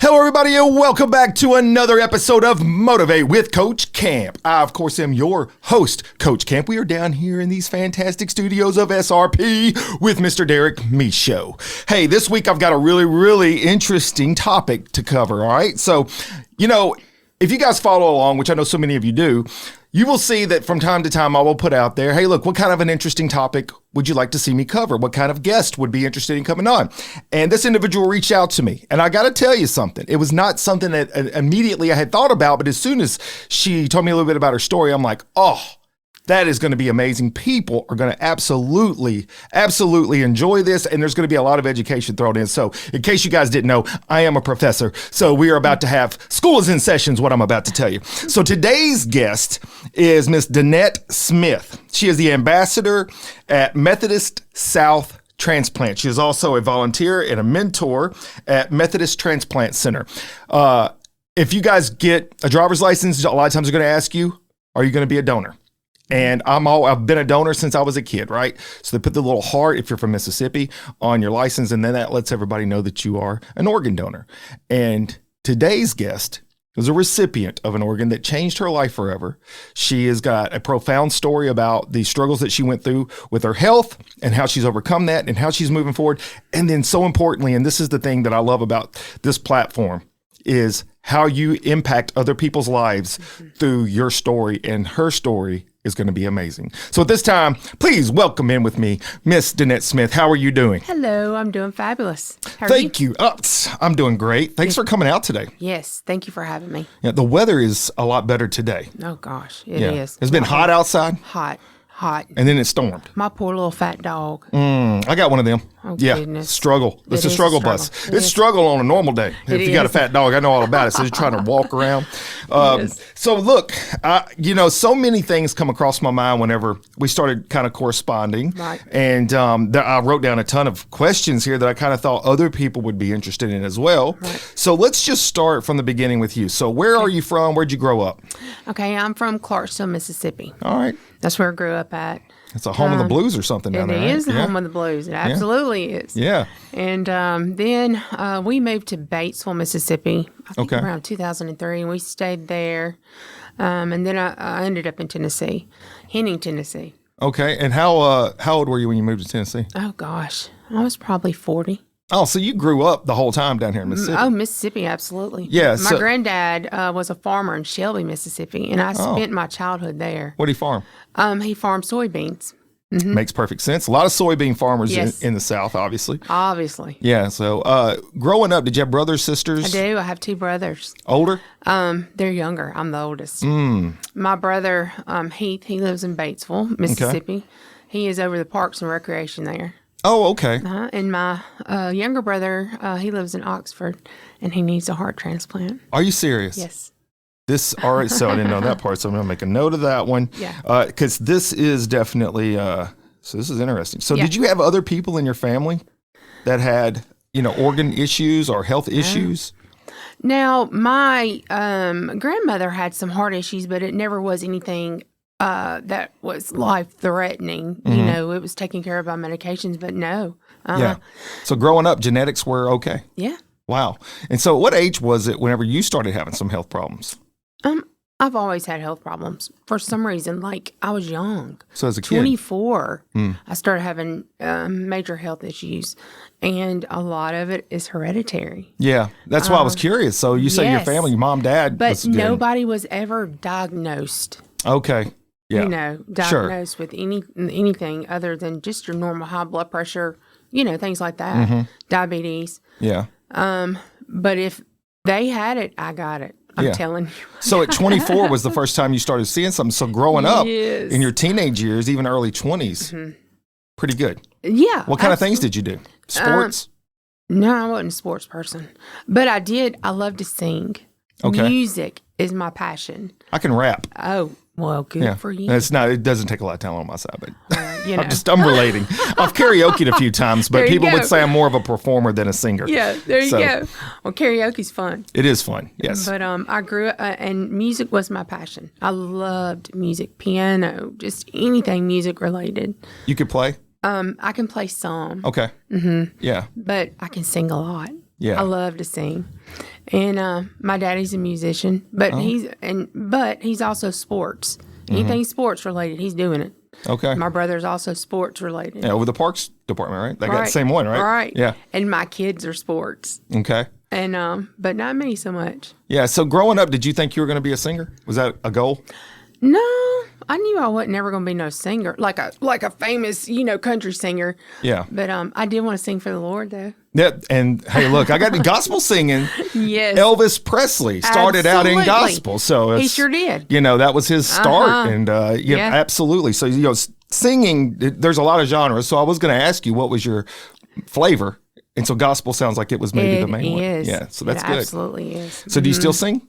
Hello, everybody, and welcome back to another episode of Motivate with Coach Camp. I, of course, am your host, Coach Camp. We are down here in these fantastic studios of SRP with Mr. Derek Michaud. Hey, this week I've got a really interesting topic to cover, all right? So, if you guys follow along, which I know so many of you do, you will see that from time to time I will put out there, hey, look, what kind of an interesting topic would you like to see me cover? What kind of guest would be interested in coming on? And this individual reached out to me. And I got to tell you something. It was not something that immediately I had thought about, but as soon as she told me a little bit about her story, I'm like, oh, that is going to be amazing. People are going to absolutely enjoy this, and there's going to be a lot of education thrown in. So in case you guys didn't know, I am a professor. So we are about to have school is in session is what I'm about to tell you. So today's guest is Miss Danette Smith. She is the ambassador at Methodist South Transplant. She is also a volunteer and a mentor at Methodist Transplant Center. If you guys get a driver's license, a lot of times they're going to ask you, are you going to be a donor? And I've been a donor since I was a kid, right? So they put the little heart, if you're from Mississippi, on your license, and then that lets everybody know that you are an organ donor. And today's guest was a recipient of an organ that changed her life forever. She has got a profound story about the struggles that she went through with her health and how she's overcome that and how she's moving forward. And then so importantly, and this is the thing that I love about this platform, is how you impact other people's lives through your story, and her story is going to be amazing. So at this time, please welcome in with me, Miss Danette Smith. How are you doing? Hello, I'm doing fabulous. How are Thank you. I'm doing great. Thanks for coming out today. Yes, thank you for having me. Yeah, the weather is a lot better today. Oh gosh, it is. It's been hot outside. Hot. And then it stormed. My poor little fat dog. I got one of them. Oh, yeah, goodness. struggle. It's a struggle bus. It It's is. struggle on a normal day. If you got a fat dog, I know all about it. So you're trying to walk around. So look, so many things come across my mind whenever we started kind of corresponding. Right. And I wrote down a ton of questions here that I kind of thought other people would be interested in as well. Right. So let's just start from the beginning with you. So where are you from? Where'd you grow up? Okay, I'm from Clarksville, Mississippi. All right. That's where I grew up at. It's a home of the blues or something down there, right? It is the home of the blues. It absolutely is. Yeah. And then we moved to Batesville, Mississippi, I think around 2003, and we stayed there. And then I ended up in Tennessee, Henning, Tennessee. Okay. And how old were you when you moved to Tennessee? Oh, gosh. I was probably 40. Oh, so you grew up the whole time down here in Mississippi? Oh, Mississippi, absolutely. Yeah. My granddad was a farmer in Shelby, Mississippi, and I spent my childhood there. What did he farm? He farmed soybeans. Makes perfect sense. A lot of soybean farmers Yes. in the South, obviously. Obviously. Yeah. So growing up, did you have brothers, sisters? I do. I have two brothers. Older? They're younger. I'm the oldest. My brother, Heath, he lives in Batesville, Mississippi. He is over the Parks and Recreation there. Oh, okay. And my younger brother, he lives in Oxford, and he needs a heart transplant. Are you serious? Yes. All right, so I didn't know that part, so I'm going to make a note of that one. Yeah. Because this is definitely, so this is interesting. So did you have other people in your family that had, organ issues or health issues? Now, my grandmother had some heart issues, but it never was anything that was life-threatening. It was taken care of by medications, but no. Yeah. So growing up, genetics were okay? Yeah. Wow. And so what age was it whenever you started having some health problems? I've always had health problems for some reason. Like, I was young. So as a kid? 24, I started having major health issues, and a lot of it is hereditary. Yeah. That's why I was curious. So you say your yes. family, your mom, dad. But nobody was ever diagnosed. Okay. Yeah. Diagnosed with anything other than just your normal high blood pressure, things like that, diabetes. Yeah. But if they had it, I got it. I'm telling you. So at 24 was the first time you started seeing something. So growing up Yes. in your teenage years, even early 20s, pretty good. Yeah. What kind of things did you do? Sports? No, I wasn't a sports person. But I love to sing. Okay. Music is my passion. I can rap. Oh, well, good for you. It doesn't take a lot of talent on my side, but you know. I'm relating. I've karaoke'd a few times, but There you people would go. say I'm more of a performer than a singer. Yeah, there you So, go. Well, karaoke's fun. It is fun, yes. But I grew up, and music was my passion. I loved music, piano, just anything music related. You could play? I can play some, Okay. Yeah. but I can sing a lot. Yeah. I love to sing. And my daddy's a musician, but he's also sports. Anything sports related, he's doing it. Okay. My brother's also sports related. Yeah, over the parks department, right? They got the same one, right? Right. Yeah. And my kids are sports. Okay. And but not me so much. Yeah. So growing up, did you think you were going to be a singer? Was that a goal? No, I knew I wasn't never going to be no singer, like a famous, country singer. Yeah. But I did want to sing for the Lord, though. Yeah. And hey, look, I got the gospel singing. Yes. Elvis Presley started out in gospel, so he sure did. That was his start, and absolutely. So singing, there's a lot of genres. So I was going to ask you, what was your flavor? And so gospel sounds like it was maybe the main one. Yeah. So that's good. Absolutely is. So do you still sing?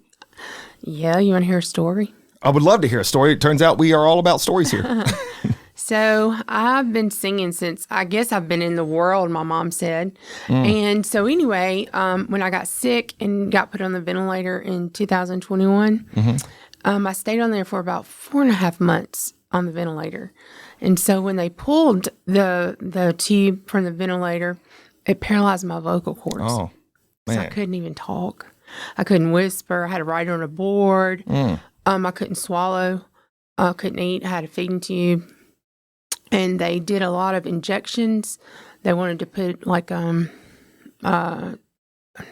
Yeah. You want to hear a story? I would love to hear a story. It turns out we are all about stories here. So I've been singing since, I guess I've been in the world, my mom said. And so anyway, when I got sick and got put on the ventilator in 2021, I stayed on there for about 4.5 months on the ventilator. And so when they pulled the tube from the ventilator, it paralyzed my vocal cords. Oh, man. So I couldn't even talk. I couldn't whisper. I had to write on a board. I couldn't swallow. I couldn't eat. I had a feeding tube. And they did a lot of injections. They wanted to put like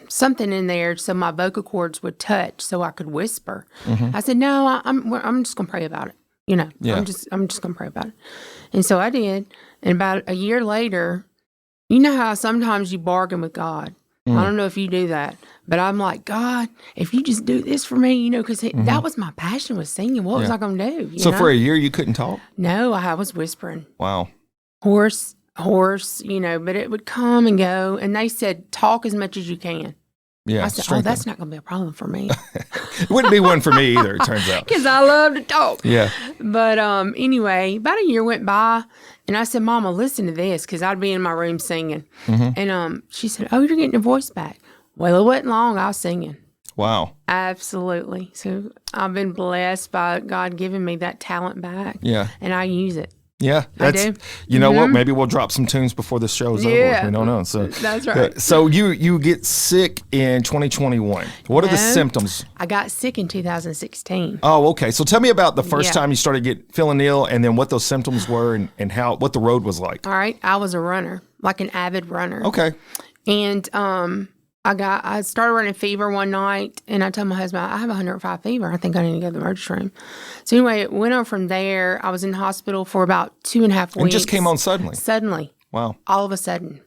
something in there so my vocal cords would touch so I could whisper. I said, no, I'm just going to pray about it. I'm just going to pray about it. And so I did. And about a year later, you know how sometimes you bargain with God. I don't know if you do that, but I'm like, God, if you just do this for me, because that was my passion, was singing. What was I going to do? So for a year, you couldn't talk? No, I was whispering. Wow. Hoarse, but it would come and go. And they said, talk as much as you can. Yeah. I said, that's not going to be a problem for me. It wouldn't be one for me either, it turns out. Because I love to talk. Yeah. But anyway, about a year went by, and I said, Mama, listen to this, because I'd be in my room singing. And she said, oh, you're getting your voice back. Well, it wasn't long. I was singing. Wow. Absolutely. So I've been blessed by God giving me that talent back. Yeah. And I use it. Yeah, I do. You know what? Maybe we'll drop some tunes before the show's over. We don't know. So that's right. So you get sick in 2021. What are the symptoms? I got sick in 2016. Oh, okay. So tell me about the first time you started feeling ill, and then what those symptoms were, and what the road was like. All right. I was a runner, like an avid runner. Okay. And I started running fever one night, and I told my husband, I have 105 fever. I think I need to go to the emergency room. So anyway, it went on from there. I was in the hospital for about 2.5 weeks. And just came on suddenly? Suddenly. Wow. All of a sudden.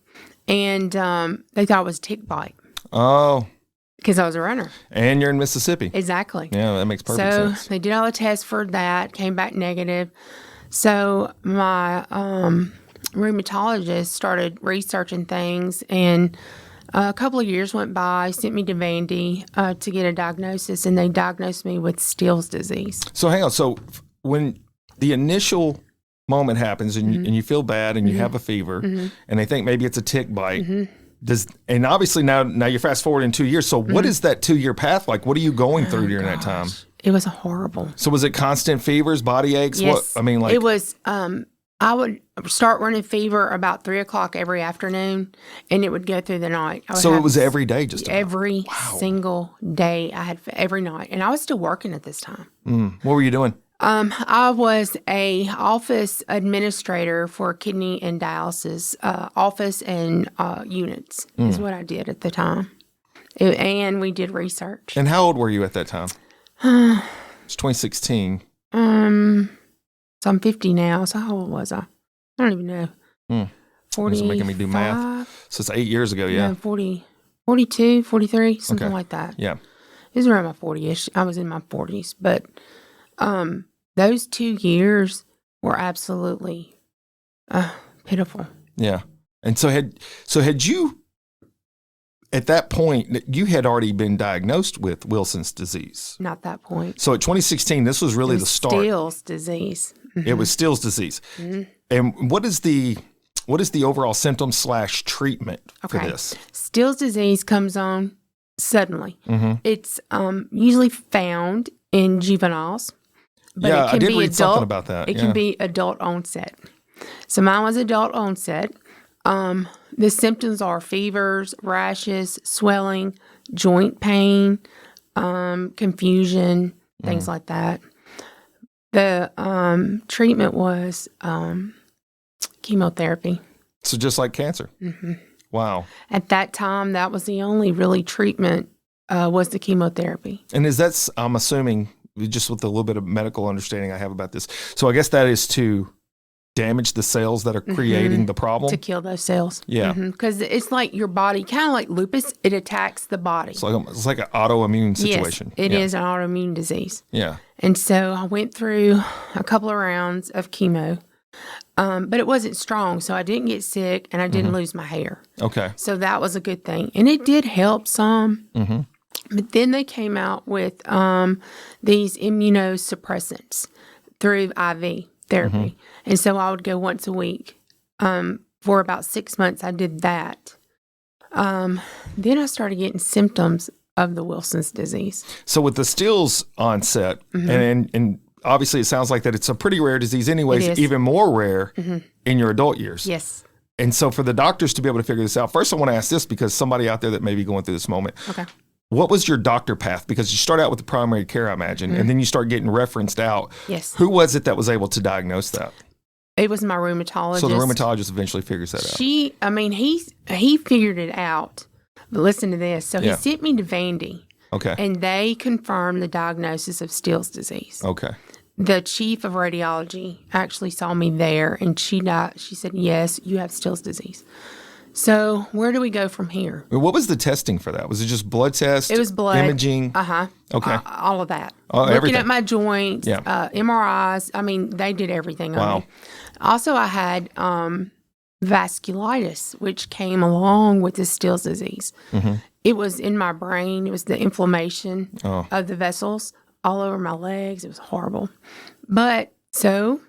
And they thought it was a tick bite. Oh. Because I was a runner. And you're in Mississippi. Exactly. Yeah, that makes perfect sense. So they did all the tests for that, came back negative. So my rheumatologist started researching things, and a couple of years went by, sent me to Vandy to get a diagnosis, and they diagnosed me with Still's disease. So hang on. So when the initial moment happens and you feel bad and you have a fever and they think maybe it's a tick bite, and obviously now you're fast forward in 2 years. So what is that 2-year path like? What are you going through during that time? It was horrible. So was it constant fevers, body aches? Yes. What it was. I would start running fever about 3:00 every afternoon, and it would go through the night. So it was every day, just about. Every single day. I had every night, and I was still working at this time. What were you doing? I was a office administrator for kidney and dialysis office and units is what I did at the time, and we did research. And how old were you at that time? It's 2016. So I'm 50 now. So how old was I? I don't even know. 40. It's making me do math. So it's 8 years ago, yeah. No, 40, 42, 43, something like that. Yeah. It was around my 40-ish. I was in my 40s. But those 2 years were absolutely pitiful. Yeah. And so had you, at that point, you had already been diagnosed with Wilson's disease? Not that point. So at 2016, this was really the start. Still's disease. It was Still's disease. And what is the overall symptom / treatment for this? Still's disease comes on suddenly. It's usually found in juveniles. But yeah, it can I did be read something about that. It can be adult onset. So mine was adult onset. The symptoms are fevers, rashes, swelling, joint pain, confusion, things like that. The treatment was chemotherapy. So just like cancer. Mm-hmm. Wow. At that time, that was the only really treatment was the chemotherapy. And I'm assuming, just with a little bit of medical understanding I have about this, so I guess that is to damage the cells that are creating the problem? To kill those cells. Yeah. Because it's like your body, kind of like lupus, it attacks the body. It's like an autoimmune situation. Yes, it is an autoimmune disease. Yeah. And so I went through a couple of rounds of chemo, but it wasn't strong, so I didn't get sick and I didn't lose my hair. Okay. So that was a good thing. And it did help some. Mm-hmm. But then they came out with these immunosuppressants through IV therapy. And so I would go once a week. For about 6 months, I did that. Then I started getting symptoms of the Wilson's disease. So with the Stills onset, and obviously it sounds like that it's a pretty rare disease anyways, even more rare in your adult years. Yes. And so for the doctors to be able to figure this out, first I want to ask this because somebody out there that may be going through this moment. Okay. What was your doctor path? Because you start out with the primary care, I imagine, and then you start getting referenced out. Yes. Who was it that was able to diagnose that? It was my rheumatologist. So the rheumatologist eventually figures that out. He figured it out. But listen to this. So he sent me to Vandy. Okay. And they confirmed the diagnosis of Still's disease. Okay. The chief of radiology actually saw me there, and she said, yes, you have Still's disease. So where do we go from here? What was the testing for that? Was it just blood test? It was blood. Imaging? Okay. All of that. Looking everything. At my joints, MRIs. I mean, they did everything on me. Also, I had vasculitis, which came along with the Still's disease. It was in my brain. It was the inflammation of the vessels all over my legs. It was horrible. But so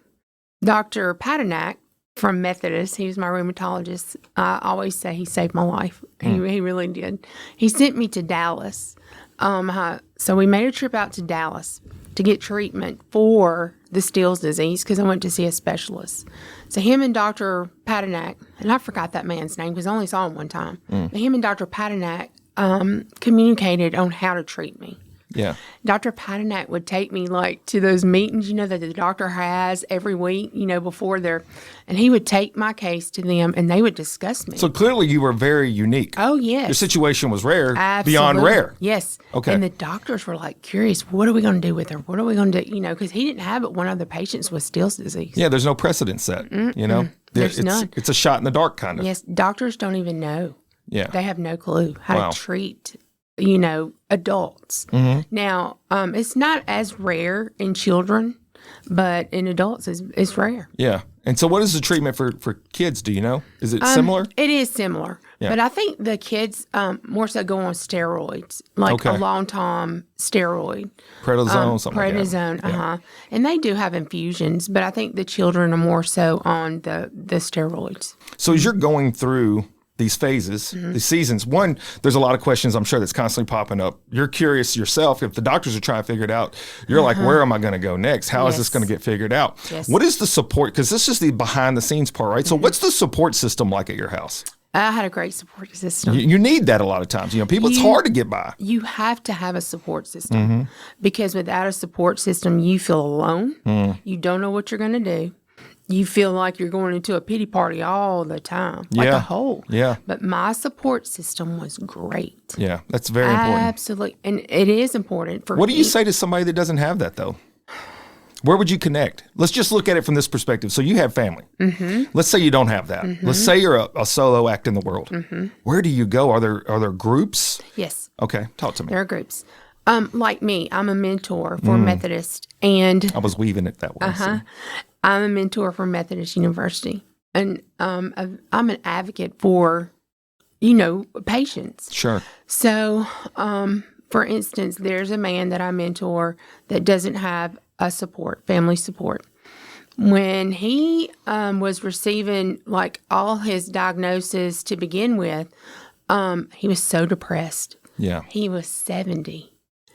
Dr. Patanak from Methodist, he was my rheumatologist. I always say he saved my life. He really did. He sent me to Dallas. So we made a trip out to Dallas to get treatment for the Still's disease because I went to see a specialist. So him and Dr. Patanak, and I forgot that man's name because I only saw him one time. But him and Dr. Patanak communicated on how to treat me. Yeah. Dr. Patanak would take me to those meetings, that the doctor has every week, before and he would take my case to them and they would discuss me. So clearly you were very unique. Oh, yes. Your situation was rare, Absolutely. Beyond rare. Yes. Okay. And the doctors were curious, what are we going to do with her? What are we going to do? Because he didn't have it when other patients with Still's disease. Yeah, there's no precedent set, There's none. It's a shot in the dark kind of. Yes, doctors don't even know. Yeah. They have no clue how to treat adults. Now, it's not as rare in children, but in adults, it's rare. Yeah. And so what is the treatment for kids? Do you know? Is it similar? It is similar. Yeah. But I think the kids more so go on steroids, a long-time steroid. Prednisone, something like that. Prednisone, And they do have infusions, but I think the children are more so on the steroids. So as you're going through these phases, these seasons, one, there's a lot of questions I'm sure that's constantly popping up. You're curious yourself. If the doctors are trying to figure it out, you're like, where am I going to go next? How is this going to get figured out? Yes. What is the support? Because this is the behind the scenes part, right? So what's the support system like at your house? I had a great support system. You need that a lot of times. People, it's hard to get by. You have to have a support system because without a support system, you feel alone. You don't know what you're going to do. You feel like you're going into a pity party all the time, like a hole. Yeah. But my support system was great. Yeah, that's very important. Absolutely. And it is important for What do you say to somebody that doesn't have that, though? Where would you connect? Let's just look at it from this perspective. So you have family. Let's say you don't have that. Let's say you're a solo act in the world. Where do you go? Are there groups? Yes. Okay, talk to me. There are groups. Like me, I'm a mentor for Methodist. And I was weaving it that way. So. I'm a mentor for Methodist University, and I'm an advocate for, patients. Sure. So, for instance, there's a man that I mentor that doesn't have a family support. When he was receiving all his diagnosis to begin with, he was so depressed. Yeah. He was 70.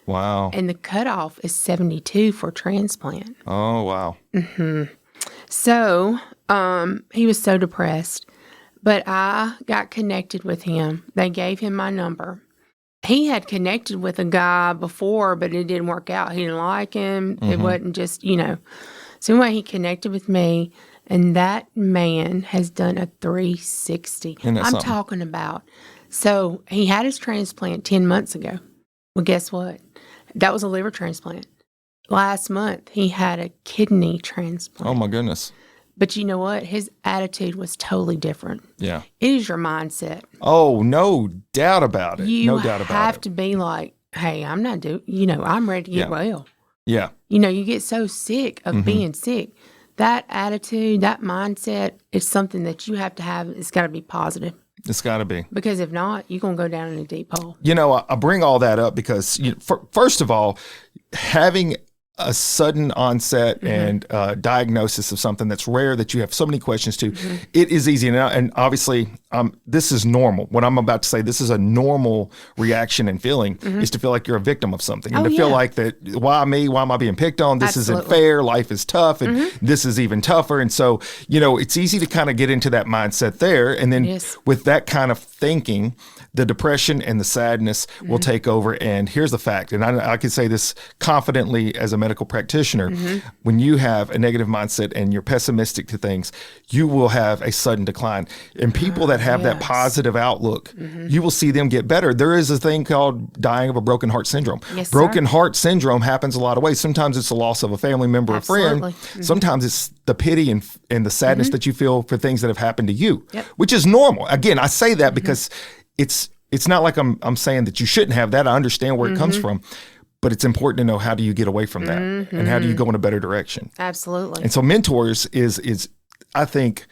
Wow. And the cutoff is 72 for transplant. Oh, wow. So he was so depressed, but I got connected with him. They gave him my number, he had connected with a guy before, but it didn't work out. He didn't like him. It wasn't just, So anyway, he connected with me, and that man has done a 360. I'm something? talking about. So he had his transplant 10 months ago. Well, guess what? That was a liver transplant. Last month, he had a kidney transplant. Oh, my goodness. But you know what? His attitude was totally different. Yeah. It is your mindset. Oh, no doubt about it. You no doubt about it. have to be like, hey, I'm not doing, I'm ready to get well. Yeah. You get so sick of being sick. That attitude, that mindset is something that you have to have. It's got to be positive. It's got to be. Because if not, you're going to go down in a deep hole. I bring all that up because, first of all, having a sudden onset and diagnosis of something that's rare that you have so many questions to, it is easy. And obviously, this is normal. What I'm about to say, this is a normal reaction and feeling is to feel like you're a victim of something and to feel like that, why me? Why am I being picked on? This isn't fair. Life is tough and this is even tougher. And so, it's easy to kind of get into that mindset there. And then with that kind of thinking, the depression and the sadness will take over. And here's the fact, and I can say this confidently as a medical practitioner, when you have a negative mindset and you're pessimistic to things, you will have a sudden decline. And people that have that positive outlook, you will see them get better. There is a thing called dying of a broken heart syndrome. Yes, broken heart syndrome happens a lot of ways. Sometimes it's the loss of a family member or friend. Sometimes it's the pity and the sadness that you feel for things that have happened to you, which is normal. Again, I say that because it's not like I'm saying that you shouldn't have that. I understand where it comes from, but it's important to know how do you get away from that and how do you go in a better direction. Absolutely. And so mentors is I think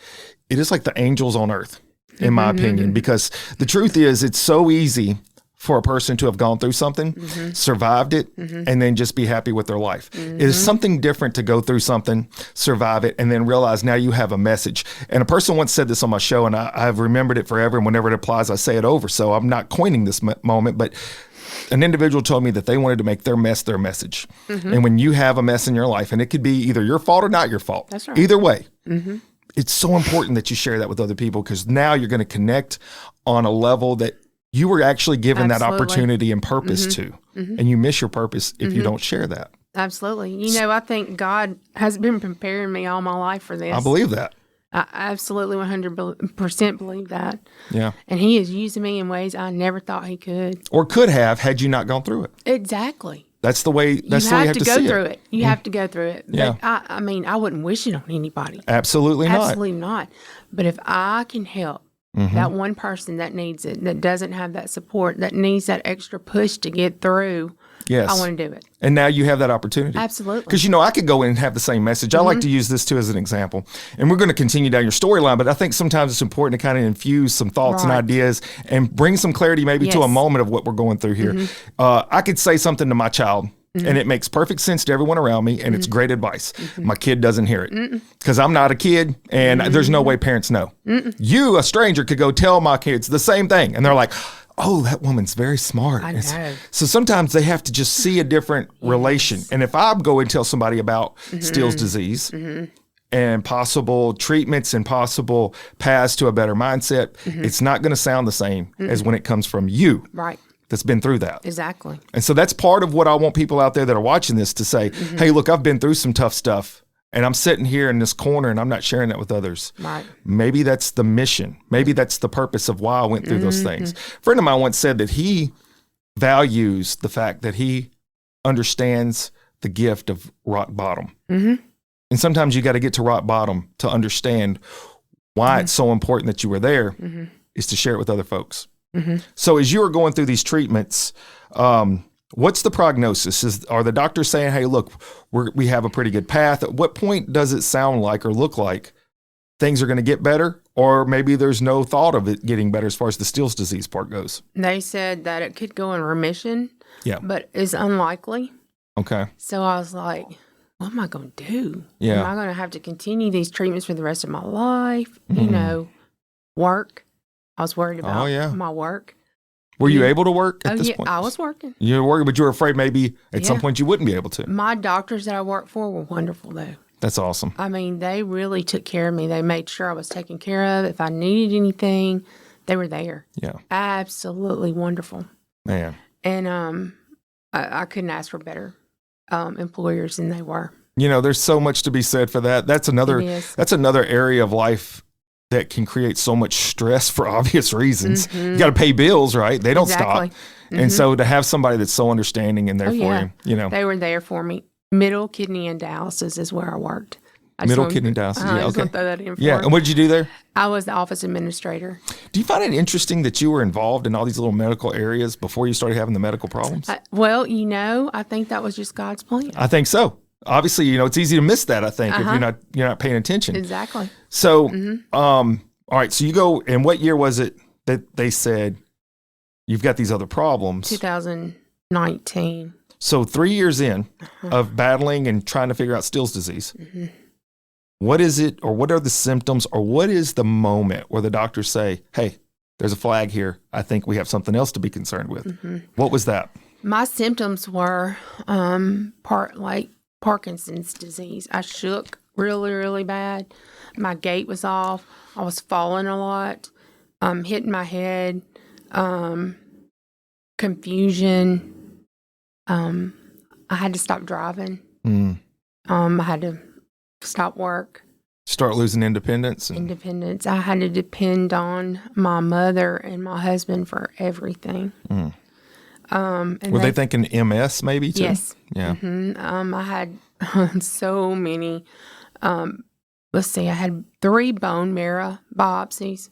it is like the angels on earth, in my opinion, because the truth is it's so easy for a person to have gone through something, survived it, and then just be happy with their life. It is something different to go through something, survive it, and then realize now you have a message. And a person once said this on my show, and I've remembered it forever, and whenever it applies, I say it over. So I'm not coining this moment, but an individual told me that they wanted to make their mess their message. And when you have a mess in your life, and it could be either your fault or not your fault, that's right. Either way, it's so important that you share that with other people because now you're going to connect on a level that you were actually given that opportunity and purpose to, and you miss your purpose if you don't share that. Absolutely. I think God has been preparing me all my life for this. I believe that. I absolutely 100% believe that. Yeah. And he is using me in ways I never thought he could. Or could have had you not gone through it. Exactly. That's the way you have to go through it. You have to go through it. But Yeah. I wouldn't wish it on anybody. Absolutely not. Absolutely not. But if I can help that one person that needs it, that doesn't have that support, that needs that extra push to get through, Yes. I want to do it. And now you have that opportunity. Absolutely. Because, I could go in and have the same message. I like to use this too as an example. And we're going to continue down your storyline, but I think sometimes it's important to kind of infuse some thoughts and ideas and bring some clarity maybe to a moment of what we're going through here. I could say something to my child. And it makes perfect sense to everyone around me, and it's great advice. My kid doesn't hear it because I'm not a kid, and there's no way parents know. You, a stranger, could go tell my kids the same thing, and they're like, oh, that woman's very smart. I know. So sometimes they have to just see a different relation. And if I go and tell somebody about Steele's disease and possible treatments and possible paths to a better mindset, it's not going to sound the same as when it comes from you. Right. That's been through that. Exactly. And so that's part of what I want people out there that are watching this to say, hey, look, I've been through some tough stuff and I'm sitting here in this corner and I'm not sharing that with others. Right. Maybe that's the mission. Maybe that's the purpose of why I went through those things. A friend of mine once said that he values the fact that he understands the gift of rock bottom. And sometimes you got to get to rock bottom to understand why it's so important that you were there is to share it with other folks. So as you were going through these treatments, what's the prognosis? Are the doctors saying, hey, look, we have a pretty good path? At what point does it sound like or look like things are going to get better? Or maybe there's no thought of it getting better as far as the Steele's disease part goes? They said that it could go in remission, Yeah. but it's unlikely. Okay. So I was like, what am I going to do? Yeah. Am I going to have to continue these treatments for the rest of my life? Work. I was worried about my work. Were you able to work at this point? I was working. You were working, but you were afraid maybe at some point you wouldn't be able to. My doctors that I worked for were wonderful, though. That's awesome. I mean, they really took care of me. They made sure I was taken care of. If I needed anything, they were there. Yeah. Absolutely wonderful. Man. And I couldn't ask for better employers than they were. There's so much to be said for that. That's another area of life that can create so much stress for obvious reasons. You got to pay bills, right? They don't stop. And so to have somebody that's so understanding and there for you, They were there for me. Middle kidney and dialysis is where I worked. Middle kidney dialysis. I just want to throw that in for And what did you do there? I was the office administrator. Do you find it interesting that you were involved in all these little medical areas before you started having the medical problems? Well, I think that was just God's plan. I think so. Obviously, it's easy to miss that, I think, if you're not paying attention. Exactly. So, all right, so you go, and what year was it that they said you've got these other problems? 2019. So 3 years in of battling and trying to figure out Still's disease. What is it, or what are the symptoms, or what is the moment where the doctors say, hey, there's a flag here. I think we have something else to be concerned with. What was that? My symptoms were like Parkinson's disease. I shook really, really bad. My gait was off. I was falling a lot, hitting my head, confusion. I had to stop driving. I had to stop work. Start losing independence? Independence. I had to depend on my mother and my husband for everything. Were they thinking MS maybe too? Yes. Yeah. I had so many. Let's see. I had 3 bone marrow biopsies,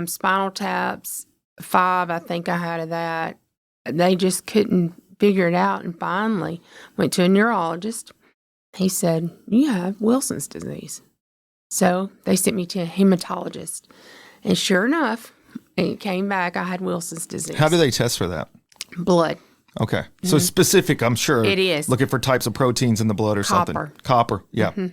spinal taps, 5. I think I had of that. They just couldn't figure it out, and finally went to a neurologist. He said, "You have Wilson's disease." So they sent me to a hematologist, and sure enough, it came back. I had Wilson's disease. How do they test for that? Blood. Okay. So specific, I'm sure. It is. Looking for types of proteins in the blood or something. Copper. Yeah. It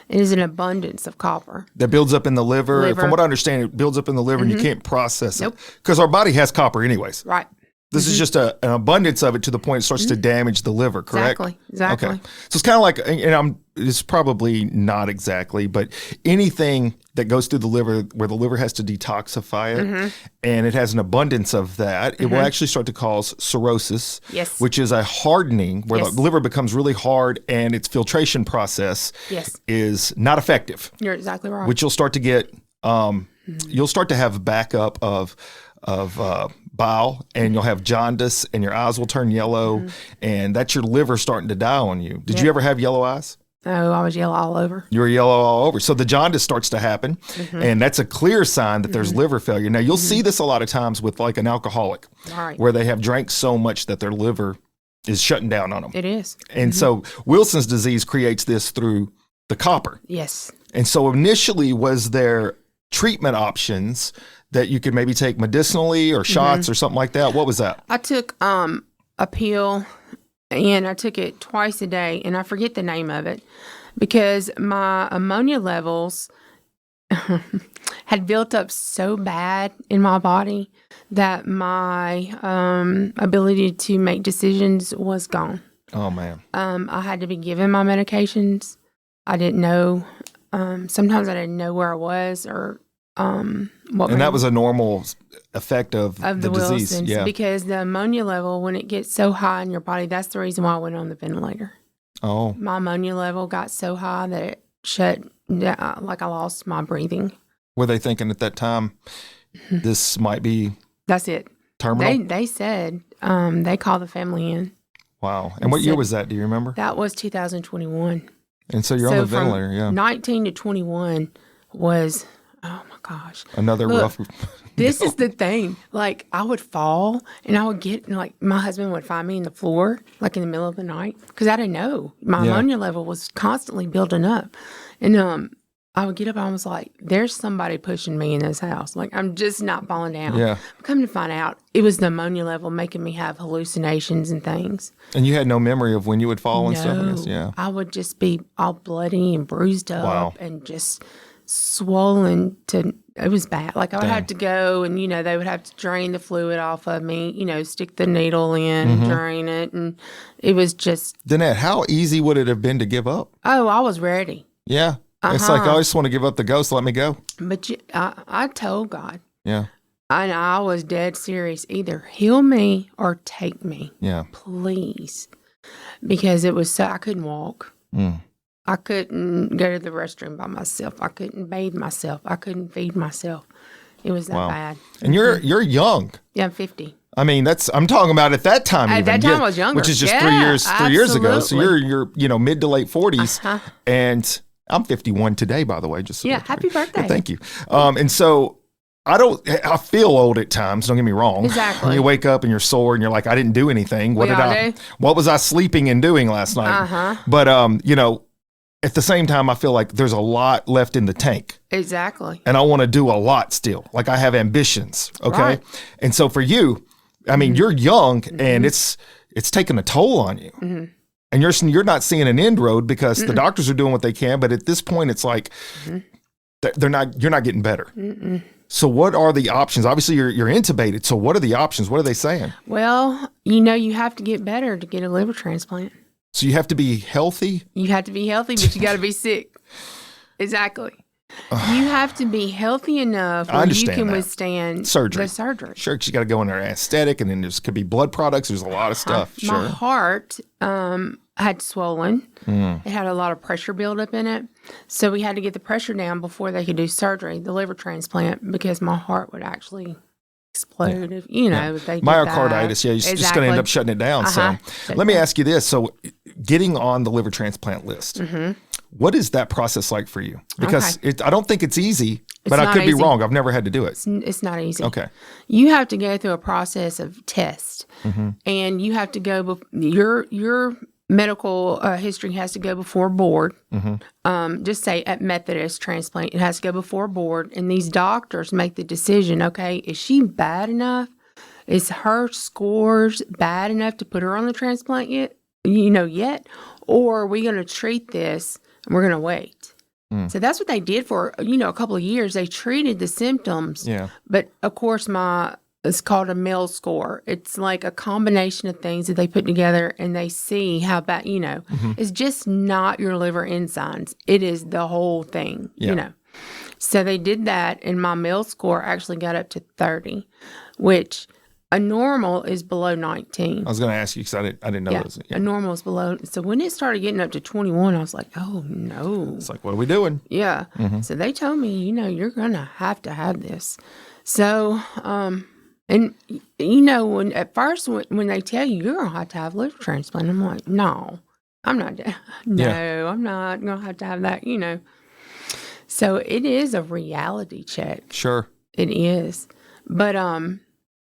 is an abundance of copper. That builds up in the liver. From what I understand, it builds up in the liver and you can't process it. Because our body has copper anyways. Right. This is just an abundance of it to the point it starts to damage the liver, correct? Exactly. Okay. So it's kind of like, and it's probably not exactly, but anything that goes through the liver where the liver has to detoxify it and it has an abundance of that, it will actually start to cause cirrhosis, which is a hardening where the liver becomes really hard and its filtration process is not effective. You're exactly right. Which you'll start to get, you'll start to have backup of bile, and you'll have jaundice, and your eyes will turn yellow, and that's your liver starting to die on you. Did you ever have yellow eyes? Oh, I was yellow all over. You were yellow all over. So the jaundice starts to happen, and that's a clear sign that there's liver failure. Now, you'll see this a lot of times with like an alcoholic, where they have drank so much that their liver is shutting down on them. It is. And so Wilson's disease creates this through the copper. Yes. And so initially, was there treatment options that you could maybe take medicinally or shots or something like that? What was that? I took a pill, and I took it twice a day, and I forget the name of it because my ammonia levels had built up so bad in my body that my ability to make decisions was gone. Oh, man. I had to be given my medications. I didn't know. Sometimes I didn't know where I was or what. And that was a normal effect of the Wilson's, disease. Yeah. Because the ammonia level, when it gets so high in your body, that's the reason why I went on the ventilator. Oh. My ammonia level got so high that it shut down, like I lost my breathing. Were they thinking at that time this might be That's it. terminal? They said they called the family in. Wow. And what year was that? Do you remember? That was 2021. And so you're on the ventilator, from yeah. 19 to 21 was, oh my gosh. Another rough. This is the thing. Like, I would fall and I would get, like, my husband would find me in the floor, like in the middle of the night, because I didn't know. My ammonia level was constantly building up. And I would get up and I was like, there's somebody pushing me in this house. Like, I'm just not falling down. Yeah. Come to find out, it was the ammonia level making me have hallucinations and things. And you had no memory of when you would fall and stuff? I guess, yeah. I would just be all bloody and bruised up and just swollen to, it was bad. Like, I would have to go and, they would have to drain the fluid off of me, stick the needle in and drain it. And it was just. Danette, how easy would it have been to give up? Oh, I was ready. Yeah. It's like, I just want to give up the ghost. Let me go. But I told God. Yeah. I was dead serious. Either heal me or take me. Yeah. Please. Because it was so, I couldn't walk. I couldn't go to the restroom by myself. I couldn't bathe myself. I couldn't feed myself. It was that bad. And you're young. Yeah, I'm 50. I mean, I'm talking about at that time. At that time, I was younger. Which is just 3 years ago. So you're mid to late 40s. And I'm 51 today, by the way. Just happy birthday. Well, thank you. And so I feel old at times. Don't get me wrong. Exactly. You wake up and you're sore and you're like, I didn't do anything. What was I sleeping and doing last night? But at the same time, I feel like there's a lot left in the tank. Exactly. And I want to do a lot still. Like I have ambitions. Okay. Right. And so for you, I mean, you're young and it's taking a toll on you. And you're not seeing an end road because the doctors are doing what they can. But at this point, it's like you're not getting better. So what are the options? Obviously, you're intubated. So what are the options? What are they saying? Well, you have to get better to get a liver transplant. So you have to be healthy? You have to be healthy, but you got to be sick. Exactly. You have to be healthy enough where you can withstand the surgery. Sure, because you got to go in there anesthetic, and then there could be blood products. There's a lot of stuff. Sure. My heart had swollen. It had a lot of pressure buildup in it. So we had to get the pressure down before they could do surgery, the liver transplant, because my heart would actually explode if they did myocarditis. that. Yeah, you're just going to end up shutting it down. So let me ask you this. So getting on the liver transplant list, what is that process like for you? Because I don't think it's easy, but I could be wrong. I've never had to do it. It's not easy. Okay. You have to go through a process of tests, and you have to go, your medical history has to go before board. Just say at Methodist transplant, it has to go before board, and these doctors make the decision, okay, is she bad enough? Is her scores bad enough to put her on the transplant yet? Or are we going to treat this and we're going to wait? So that's what they did for, a couple of years. They treated the symptoms. Yeah. But of course, it's called a MEL score. It's like a combination of things that they put together and they see how bad, it's just not your liver enzymes. It is the whole thing, So they did that, and my MEL score actually got up to 30, which a normal is below 19. I was going to ask you because I didn't know those. Yeah. A normal is below. So when it started getting up to 21, I was like, oh, no. It's like, what are we doing? Yeah. So they told me, you're going to have this. So, and when at first when they tell you you're going to have liver transplant, I'm like, no, I'm not. No, I'm not going to have that, So it is a reality check. Sure. It is. But,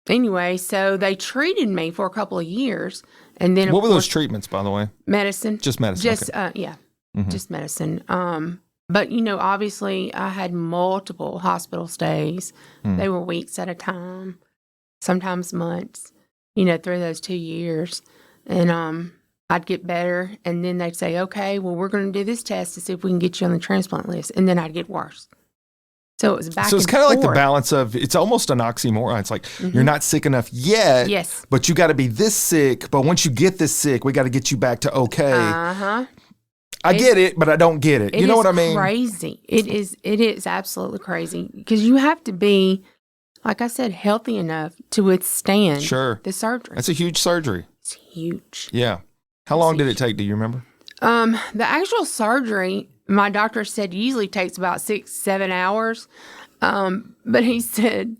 anyway, so they treated me for a couple of years, and then what were those treatments, by the way? Medicine, just medicine, just medicine. But obviously, I had multiple hospital stays. They were weeks at a time, sometimes months. Through those 2 years, and I'd get better, and then they'd say, "Okay, well, we're going to do this test to see if we can get you on the transplant list," and then I'd get worse. So it was back. So it's kind of like the balance of, it's almost an oxymoron. It's like you're not sick enough yet, but you got to be this sick. But once you get this sick, we got to get you back to okay. I get it, but I don't get it. You know what I mean? Crazy. It is absolutely crazy because you have to be, like I said, healthy enough to withstand the surgery. That's a huge surgery. It's huge. Yeah. How long did it take? Do you remember? The actual surgery, my doctor said usually takes about 6-7 hours. But he said,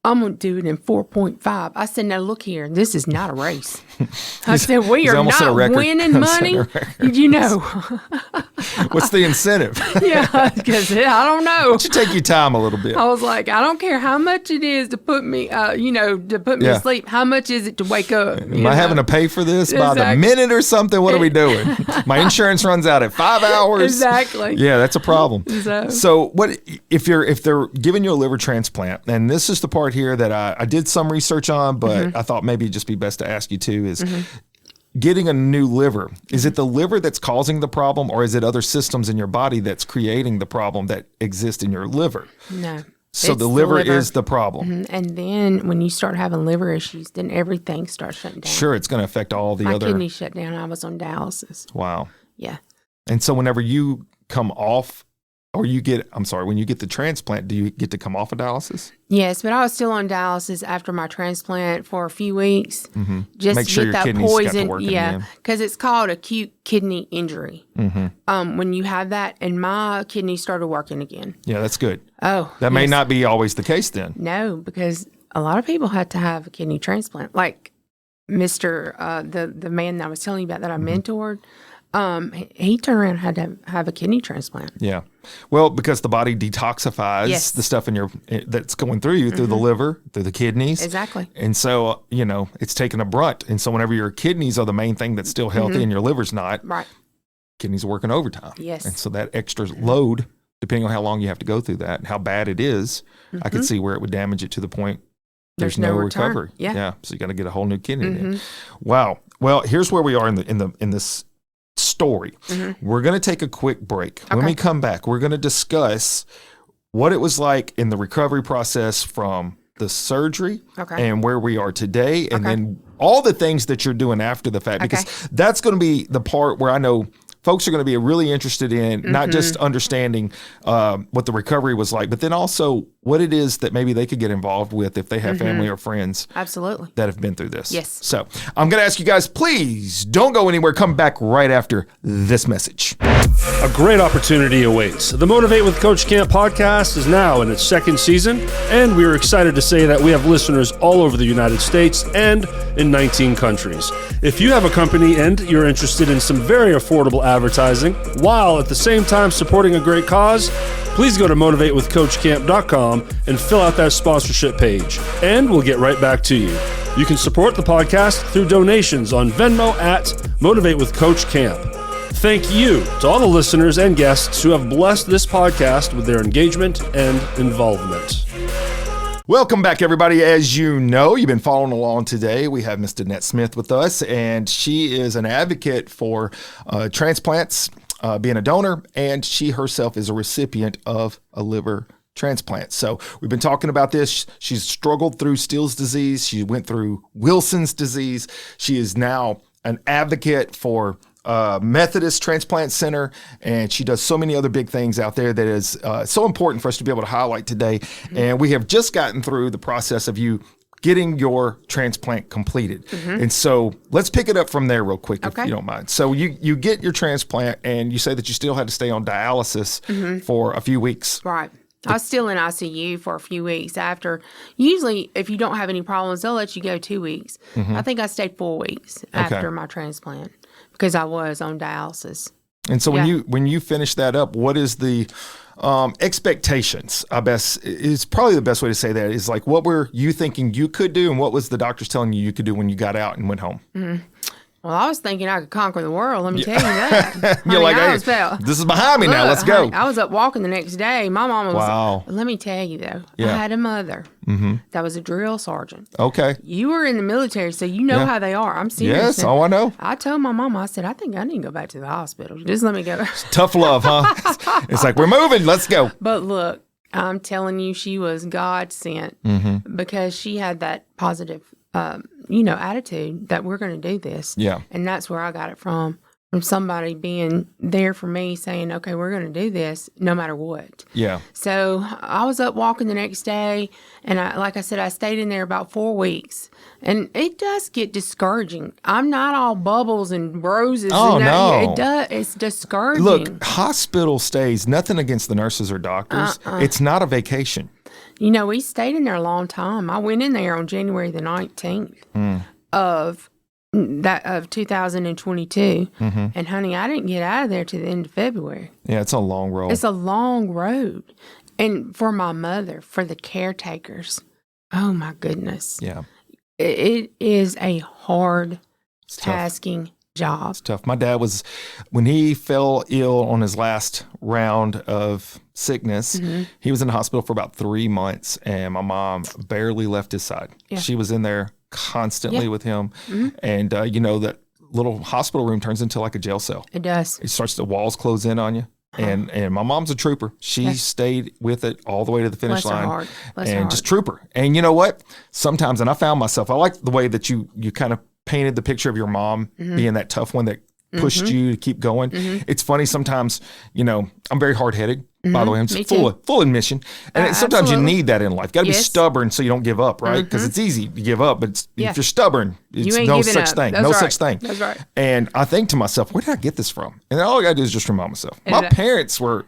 I'm going to do it in 4.5. I said, now look here, this is not a race. I said, we are not winning money. Did you know? What's the incentive? Yeah, because I don't know. Why don't you take your time a little bit? I was like, I don't care how much it is to put me, to sleep. How much is it to wake up? Am I having to pay for this by the minute or something? What are we doing? My insurance runs out at 5 hours. Exactly. Yeah, that's a problem. So what if they're giving you a liver transplant, and this is the part here that I did some research on, but I thought maybe it'd just be best to ask you too, is getting a new liver. Is it the liver that's causing the problem, or is it other systems in your body that's creating the problem that exist in your liver? No. So the liver is the problem. And then when you start having liver issues, then everything starts shutting down. Sure, it's going to affect all the other... My kidney shut down. I was on dialysis. Wow. Yeah. And so whenever you come off Or when you get the transplant, do you get to come off of dialysis? Yes, but I was still on dialysis after my transplant for a few weeks. Just Make sure to get your that kidneys got to poison. work Yeah, again. because it's called acute kidney injury. When you have that, and my kidneys started working again. Yeah, that's good. Oh, That may not be always the case then. No, because a lot of people had to have a kidney transplant. Like Mr. The man that I was telling you about that I mentored. He turned around and had to have a kidney transplant. Yeah. Well, because the body detoxifies the stuff that's going through you, through the liver, through the kidneys. Exactly. And so, it's taking a brunt. And so whenever your kidneys are the main thing that's still healthy and your liver's not, Right. kidneys are working overtime. Yes. And so that extra load, depending on how long you have to go through that and how bad it is, I could see where it would damage it to the point there's no return. recovery. Yeah. So you got to get a whole new kidney in. Wow. Well, here's where we are in this story. We're going to take a quick break. When we come back, we're going to discuss what it was like in the recovery process from the surgery and where we are today, and then all the things that you're doing after the fact, because that's going to be the part where I know folks are going to be really interested in not just understanding what the recovery was like, but then also what it is that maybe they could get involved with if they have family or friends Absolutely. that have been through this. Yes. So I'm going to ask you guys, please don't go anywhere. Come back right after this message. A great opportunity awaits. The Motivate with Coach Camp podcast is now in its second season, and we are excited to say that we have listeners all over the United States and in 19 countries. If you have a company and you're interested in some very affordable advertising while at the same time supporting a great cause, please go to motivatewithcoachcamp.com and fill out that sponsorship page, and we'll get right back to you. You can support the podcast through donations on Venmo at Motivate with Coach Camp. Thank you to all the listeners and guests who have blessed this podcast with their engagement and involvement. Welcome back, everybody. As you know, you've been following along today. We have Ms. Danette Smith with us, and she is an advocate for transplants, being a donor, and she herself is a recipient of a liver transplant. So we've been talking about this. She's struggled through Still's disease. She went through Wilson's disease. She is now an advocate for Methodist Transplant Center, and she does so many other big things out there that is so important for us to be able to highlight today. And we have just gotten through the process of you getting your transplant completed. And so let's pick it up from there real quick, if you don't mind. So you get your transplant, and you say that you still had to stay on dialysis for a few weeks. Right. I was still in ICU for a few weeks after. Usually, if you don't have any problems, they'll let you go 2 weeks. I think I stayed 4 weeks after my transplant because I was on dialysis. And so when you finish that up, what is the expectations? I guess is probably the best way to say that is like, what were you thinking you could do, and what was the doctors telling you could do when you got out and went home? Well, I was thinking I could conquer the world. Let me tell you that. You're like, hey, this is behind me now. Let's go. I was up walking the next day. My mama was. Let me tell you though, I had a mother that was a drill sergeant. Okay. You were in the military, so you know how they are. I'm serious. Yes, I know. I told my mama, I said, I think I need to go back to the hospital. Just let me go. Tough love, huh? It's like, we're moving. Let's go. But look, I'm telling you, she was God sent because she had that positive attitude that we're going to do this. Yeah. And that's where I got it from somebody being there for me saying, okay, we're going to do this no matter what. Yeah. So I was up walking the next day, and like I said, I stayed in there about 4 weeks, and it does get discouraging. I'm not all bubbles and roses. Oh, no. It does. It's discouraging. Look, hospital stays, nothing against the nurses or doctors. It's not a vacation. We stayed in there a long time. I went in there on January the 19th of 2022. And honey, I didn't get out of there till the end of February. Yeah, it's a long road. It's a long road. And for my mother, for the caretakers, oh my goodness. Yeah. It is a hard tasking job. It's tough. My dad when he fell ill on his last round of sickness, he was in the hospital for about 3 months, and my mom barely left his side. Yeah. She was in there constantly with him. And, that little hospital room turns into like a jail cell. It does. It starts, the walls close in on you. And my mom's a trooper. She stayed with it all the way to the finish line. Bless her heart. Just trooper. And you know what? Sometimes, and I found myself, I like the way that you kind of painted the picture of your mom being that tough one that pushed you to keep going. It's funny sometimes, I'm very hard-headed. By the way, I'm full admission. And sometimes absolutely. you need that in life. Got to be Yes. stubborn so you don't give up, right? Because it's easy to give up, but if you're stubborn, it's ain't no giving such up. thing. That's No right. such thing. That's right. And I think to myself, where did I get this from? And then all I got to do is just remind myself. My parents were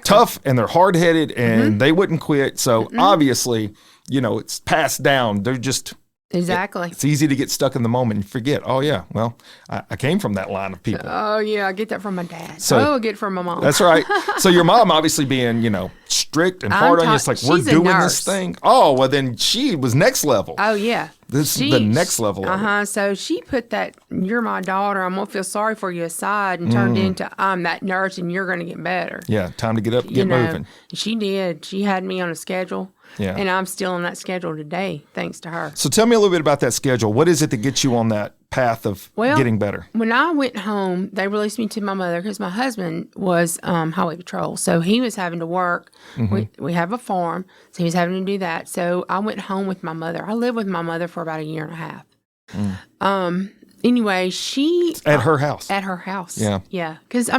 tough and they're hard-headed and they wouldn't quit. So obviously, it's passed down. They're just... Exactly. It's easy to get stuck in the moment and forget, oh, yeah, well, I came from that line of people. Oh, yeah, I get that from my dad. So- I get it from my mom. That's right. So your mom obviously being, strict and hard on you. It's like, we're she's a doing this nurse. thing. Oh, well, then she was next level. Oh, yeah. This is the next level of it. So she put that, you're my daughter, I'm going to feel sorry for you aside and turned into, I'm that nurse and you're going to get better. Yeah, time to get up, get moving. She did. She had me on a schedule. Yeah. And I'm still on that schedule today, thanks to her. So tell me a little bit about that schedule. What is it that gets you on that path of getting better? When I went home, they released me to my mother because my husband was highway patrol. So he was having to work. We have a farm, so he was having to do that. So I went home with my mother. I lived with my mother for about a year and a half. Anyway, she... At her house? At her house. Yeah. Yeah. Because,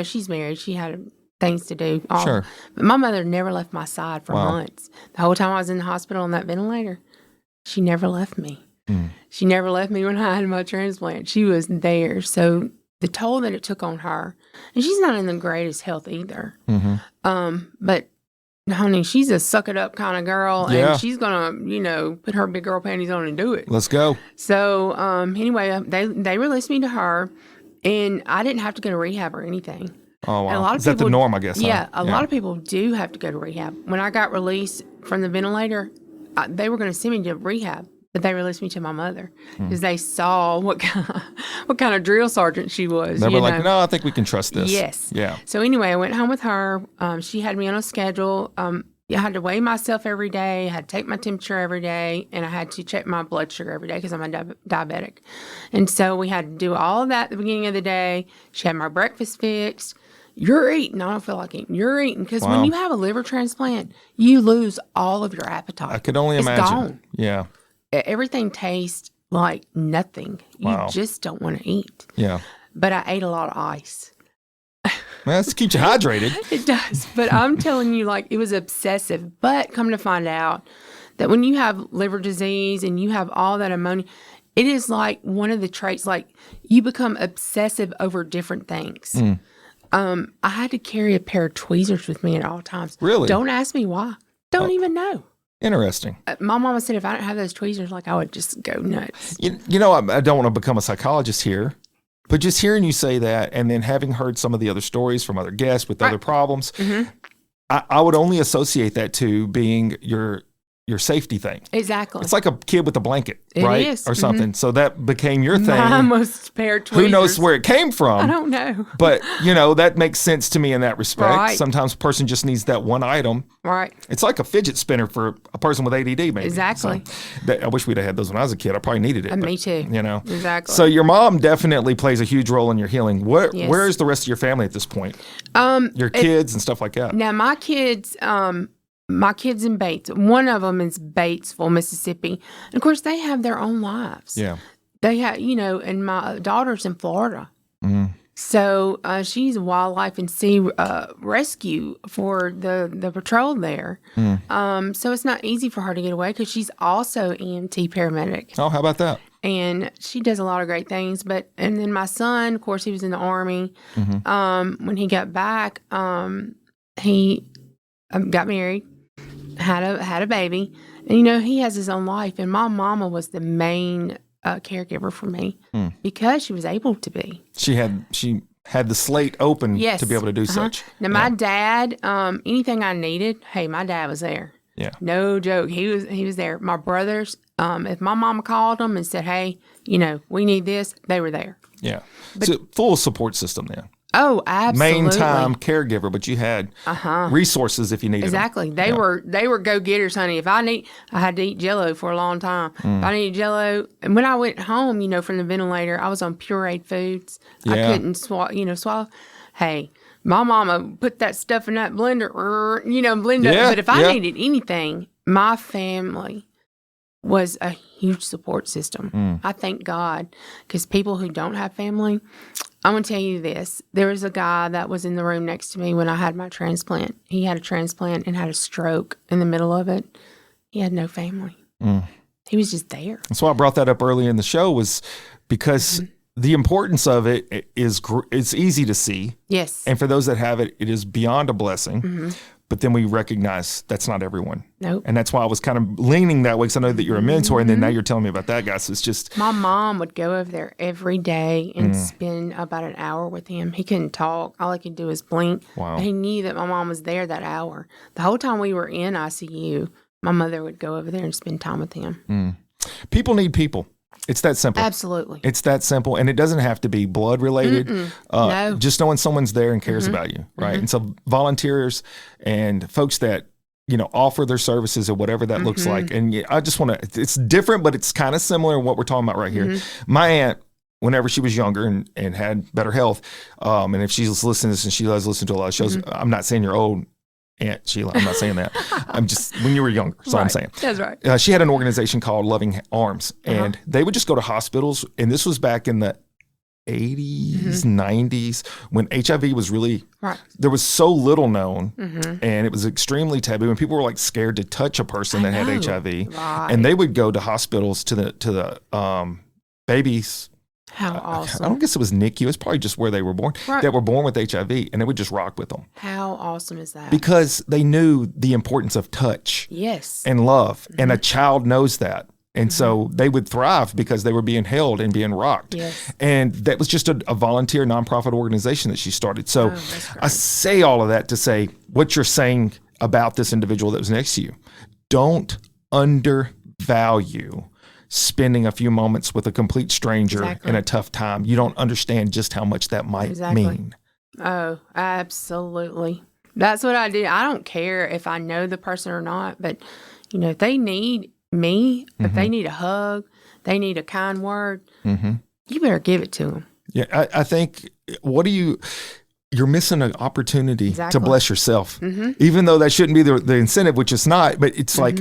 she's married. She had things to do. Sure. But my mother never left my side for months. The whole time I was in the hospital on that ventilator, she never left me. She never left me when I had my transplant. She was there. So the toll that it took on her, and she's not in the greatest health either. But honey, she's a suck it up kind of girl, and she's gonna, put her big girl panties on and do it. Let's go. So anyway, they released me to her, and I didn't have to go to rehab or anything. Oh, wow. And a lot of Is that the people- norm, I guess? Yeah, huh? a lot of people do have to go to rehab. When I got released from the ventilator, they were going to send me to rehab, but they released me to my mother because they saw what kind of drill sergeant she was. They were like, no, I think we can trust this. Yes. Yeah. So anyway, I went home with her. She had me on a schedule. I had to weigh myself every day. I had to take my temperature every day, and I had to check my blood sugar every day because I'm a diabetic. And so we had to do all of that at the beginning of the day. She had my breakfast fixed. You're eating. I don't feel like eating. You're eating. Because when you have a liver transplant, you lose all of your appetite. I could only imagine. It's gone. Yeah. Everything tastes like nothing. You just don't want to eat. Yeah. But I ate a lot of ice. Well, that's to keep you hydrated. It does. But I'm telling you, it was obsessive. But come to find out that when you have liver disease and you have all that ammonia, it is like one of the traits, you become obsessive over different things. I had to carry a pair of tweezers with me at all times. Really? Don't ask me why. Don't even know. Interesting. My mama said if I didn't have those tweezers, I would just go nuts. I don't want to become a psychologist here, but just hearing you say that and then having heard some of the other stories from other guests with other problems, I would only associate that to being your safety thing. Exactly. It's like a kid with a blanket, It right? is. Or something. So that became your thing. My almost pair of tweezers. Who knows where it came from? I don't know. But, that makes sense to me in that respect. Right. Sometimes a person just needs that one item. Right. It's like a fidget spinner for a person with ADD, maybe. Exactly. So, I wish we'd have had those when I was a kid. I probably needed it. Me too. Exactly. So your mom definitely plays a huge role in your healing. Yes. Where is the rest of your family at this point? Your kids and stuff like that. Now, my kids in Bates, one of them is Batesville, Mississippi. And of course, they have their own lives. Yeah. They have, and my daughter's in Florida. So she's wildlife and sea rescue for the patrol there. So it's not easy for her to get away because she's also EMT paramedic. Oh, how about that? And she does a lot of great things. And then my son, of course, he was in the Army. When he got back, he got married, had a baby. And, he has his own life. And my mama was the main caregiver for me because she was able to be. She had the slate open to be able to do such. Now, my dad, anything I needed, hey, my dad was there. Yeah. No joke. He was there. My brothers, if my mama called them and said, hey, we need this, they were there. Yeah. So full support system then. Oh, absolutely. Main time caregiver, but you had resources if you needed Exactly. them. They were go-getters, honey. I had to eat Jell-O for a long time. If I needed Jell-O, and when I went home, from the ventilator, I was on pureed foods. Yeah. I couldn't swallow. Hey, my mama put that stuff in that blender, blend up. Yeah, But if I needed anything, my family was a huge support system. I thank God, because people who don't have family, I'm going to tell you this. There was a guy that was in the room next to me when I had my transplant. He had a transplant and had a stroke in the middle of it. He had no family. He was just there. That's why I brought that up early in the show, was because the importance of it is it's easy to see. Yes. And for those that have it, it is beyond a blessing. But then we recognize that's not everyone. Nope. And that's why I was kind of leaning that way, because I know that you're a mentor, and then now you're telling me about that guy. So it's just... My mom would go over there every day and spend about an hour with him. He couldn't talk. All he could do was blink. Wow. But he knew that my mom was there that hour. The whole time we were in ICU, my mother would go over there and spend time with him. People need people. It's that simple. Absolutely. It's that simple. And it doesn't have to be blood related. No. Just knowing someone's there and cares about you, right? And so volunteers and folks that, offer their services or whatever that looks like. And I just want to, it's different, but it's kind of similar in what we're talking about right here. My aunt, whenever she was younger and had better health, and if she's listening to this, and she does listen to a lot of shows, I'm not saying you're old, Aunt Sheila, I'm not saying that. I'm just, when you were younger, so I'm saying. That's right. She had an organization called Loving Arms, and they would just go to hospitals, and this was back in the 80s, 90s, when HIV was really, there was so little known, and it was extremely taboo, and people were like scared to touch a person that had HIV, and they would go to hospitals to the babies. How awesome. I don't guess it was NICU. It was probably just where they were born, that were born with HIV, and they would just rock with them. How awesome is that? Because they knew the importance of touch and love, and a child knows that. And so they would thrive because they were being held and being rocked. Yes. And that was just a volunteer nonprofit organization that she started. So I say all of that to say what you're saying about this individual that was next to you. Don't undervalue spending a few moments with a complete stranger in a tough time. You don't understand just how much that might mean. Oh, absolutely. That's what I do. I don't care if I know the person or not, but if they need me, if they need a hug, they need a kind word, you better give it to them. Yeah, I think, you're missing an opportunity to bless yourself, even though that shouldn't be the incentive, which it's not. But it's like,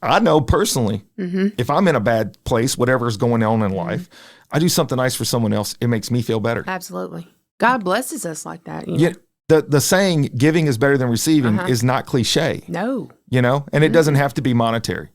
I know personally, if I'm in a bad place, whatever is going on in life, I do something nice for someone else, it makes me feel better. Absolutely. God blesses us like that. Yeah. The saying, giving is better than receiving, is not cliche. No. And it doesn't have to be monetary.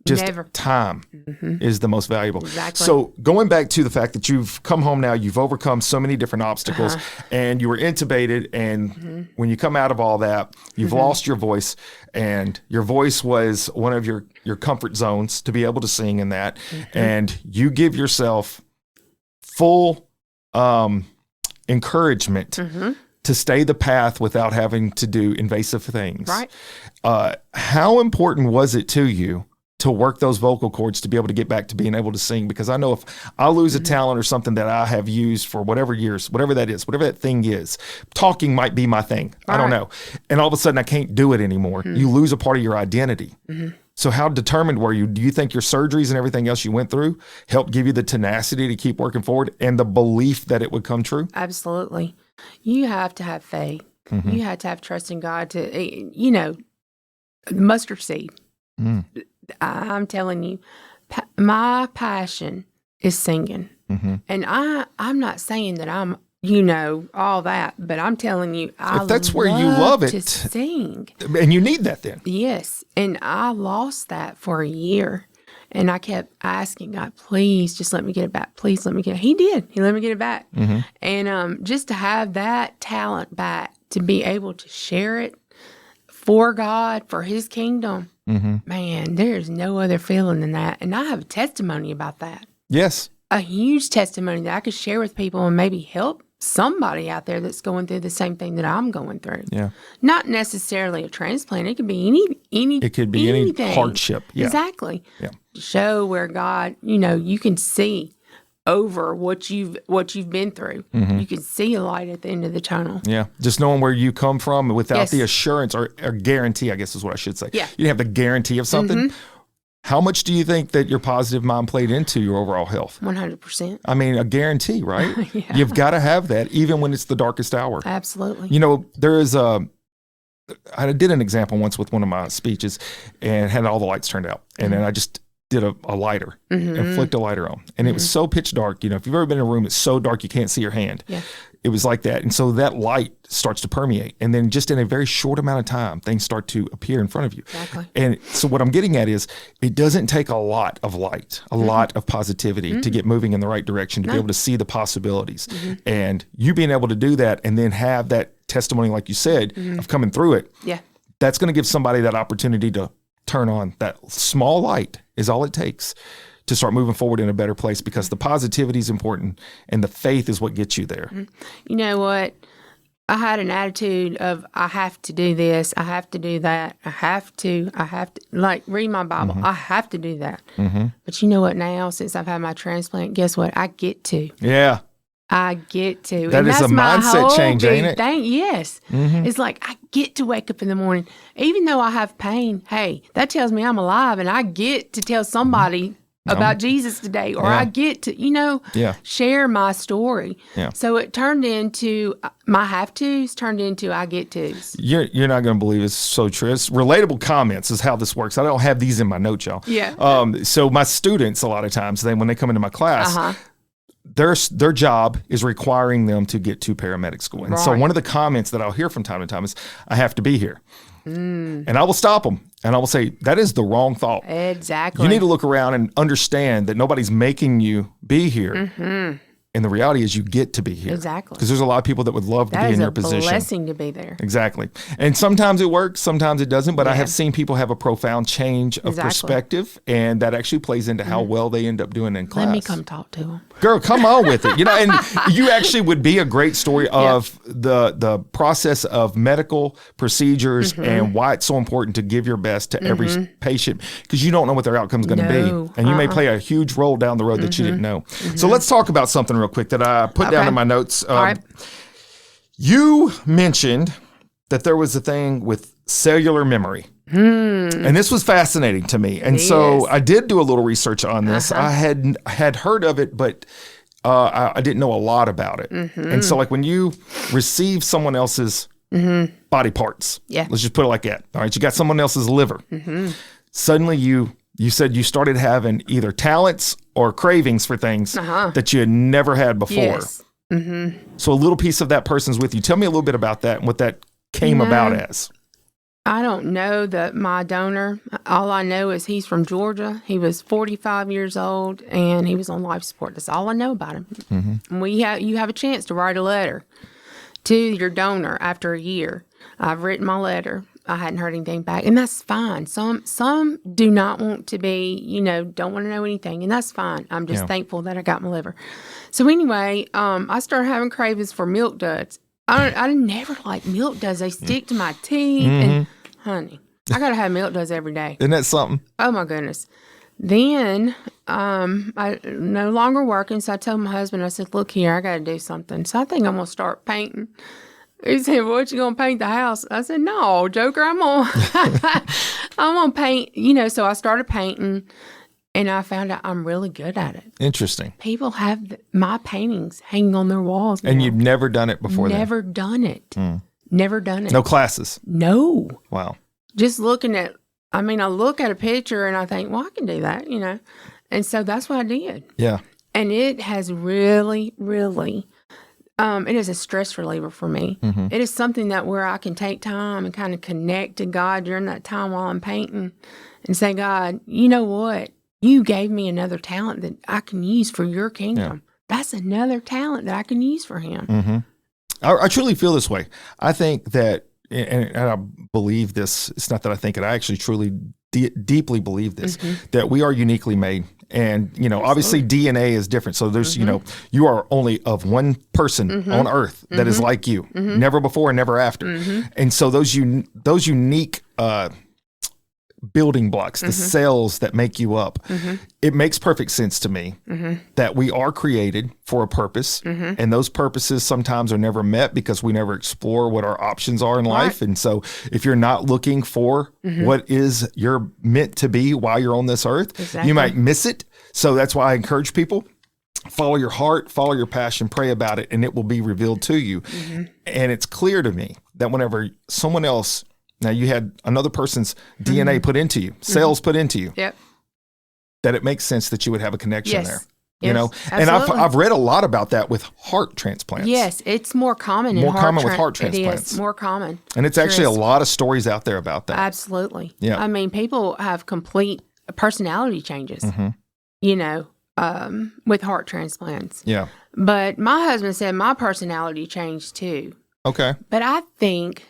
Just Never. time is the most valuable. Exactly. So going back to the fact that you've come home now, you've overcome so many different obstacles, and you were intubated, and when you come out of all that, you've lost your voice, and your voice was one of your comfort zones to be able to sing in that, and you give yourself full encouragement to stay the path without having to do invasive things. Right. How important was it to you to work those vocal cords to be able to get back to being able to sing? Because I know if I lose a talent or something that I have used for whatever years, whatever that is, whatever that thing is, talking might be my thing. I don't know. And all of a sudden I can't do it anymore. You lose a part of your identity. So how determined were you? Do you think your surgeries and everything else you went through helped give you the tenacity to keep working forward and the belief that it would come true? Absolutely. You have to have faith. You have to have trust in God to, mustard seed. I'm telling you, my passion is singing. And I'm not saying that I'm, all that, but I'm telling you, if that's where you love it, to sing. And you need that then. Yes. And I lost that for a year. And I kept asking God, please just let me get it back. Please let me get it. He did. He let me get it back. And just to have that talent back, to be able to share it for God, for His kingdom, man, there's no other feeling than that. And I have a testimony about that. Yes. A huge testimony that I could share with people and maybe help somebody out there that's going through the same thing that I'm going through. Yeah. Not necessarily a transplant. It could be it could be anything. Any hardship. Yeah. Exactly. Yeah. Show where God, you can see over what you've been through. You can see a light at the end of the tunnel. Yeah. Just knowing where you come from without the assurance or guarantee, I guess is what I should say. Yeah. You have the guarantee of something. How much do you think that your positive mind played into your overall health? 100%. I mean, a guarantee, right? Yeah. You've got to have that even when it's the darkest hour. Absolutely. There is I did an example once with one of my speeches and had all the lights turned out. And then I just did a lighter and flicked a lighter on. And it was so pitch dark. If you've ever been in a room that's so dark you can't see your hand. Yeah. It was like that. And so that light starts to permeate. And then just in a very short amount of time, things start to appear in front of you. Exactly. And so what I'm getting at is it doesn't take a lot of light, a lot of positivity to get moving in the right direction, to be able to see the possibilities. And you being able to do that and then have that testimony, like you said, of coming through it. Yeah. That's going to give somebody that opportunity to turn on. That small light is all it takes to start moving forward in a better place, because the positivity is important and the faith is what gets you there. You know what? I had an attitude of, I have to do this, I have to do that, I have to, like read my Bible, I have to do that. But you know what, now, since I've had my transplant, guess what? I get to. Yeah. I get to. That is a mindset change, ain't it? Yes. It's like I get to wake up in the morning. Even though I have pain, hey, that tells me I'm alive, and I get to tell somebody about Jesus today, or I get to, share my story. Yeah. So it turned into my have to's turned into I get to's. You're not going to believe it's so true. It's relatable comments is how this works. I don't have these in my notes, y'all. Yeah. So my students, a lot of times, when they come into my class, their job is requiring them to get to paramedic school. And so one of the comments that I'll hear from time to time is, I have to be here. And I will stop them and I will say, that is the wrong thought. Exactly. You need to look around and understand that nobody's making you be here. And the reality is you get to be here. Exactly. Because there's a lot of people that would love to be in your position. That is a blessing to be there. Exactly. And sometimes it works, sometimes it doesn't. But I have seen people have a profound change of perspective, and that actually plays into how well they end up doing in class. Let me come talk to them. Girl, come on with it. And you actually would be a great story of the process of medical procedures and why it's so important to give your best to every patient, because you don't know what their outcome is going to be. And you may play a huge role down the road that you didn't know. So let's talk about something real quick that I put down in my notes. All right. You mentioned that there was a thing with cellular memory. And this was fascinating to me. And so I did do a little research on this. I had heard of it, but I didn't know a lot about it. And so like when you receive someone else's body parts, let's just put it like that. All right, you got someone else's liver. Suddenly you said you started having either talents or cravings for things that you had never had before. Yes. So a little piece of that person's with you. Tell me a little bit about that and what that came about as. I don't know my donor. All I know is he's from Georgia. He was 45 years old and he was on life support. That's all I know about him. And you have a chance to write a letter to your donor after a year. I've written my letter. I hadn't heard anything back, and that's fine. Some do not want to be, don't want to know anything, and that's fine. I'm just thankful that I got my liver. So anyway, I started having cravings for milk duds. I never like milk duds. They stick to my teeth, and honey, I gotta have milk duds every day. Isn't that something? Oh my goodness. Then I no longer working, so I told my husband, I said, look here, I got to do something. So I think I'm going to start painting. He said, what, you going to paint the house? I said, no, Joker, I'm going to paint, so I started painting, and I found out I'm really good at it. Interesting. People have my paintings hanging on their walls now. And you've never done it before Never done it. Never done it. No classes? No. Wow. Just looking at, I look at a picture and I think, well, I can do that, And so that's what I did. Yeah. And it has really, really, it is a stress reliever for me. It is something where I can take time and kind of connect to God during that time while I'm painting and say, God, you know what? You gave me another talent that I can use for your kingdom. Yeah. That's another talent that I can use for him. I truly feel this way. I think that, and I believe this, it's not that I think it, I actually truly deeply believe this, that we are uniquely made. And, obviously DNA is different. So there's, you are only of one person on earth that is like you, never before and never after. And so those unique building blocks, the cells that make you up, it makes perfect sense to me that we are created for a purpose, and those purposes sometimes are never met because we never explore what our options are in life. And so if you're not looking for what is you're meant to be while you're on this earth, you might miss it. So that's why I encourage people, follow your heart, follow your passion, pray about it, and it will be revealed to you. And it's clear to me that whenever someone else, now you had another person's DNA put into you, cells put into you. Yep. that it makes sense that you would have a connection Yes. there. Yes, You know, and absolutely. I've read a lot about that with heart transplants. Yes, it's more common More common with heart It transplants. is more common. And it's Sure actually is. a lot of stories out there about that. Absolutely. Yeah. I mean, people have complete personality changes, you know, with heart transplants. Yeah. But my husband said my personality changed too. Okay. But I think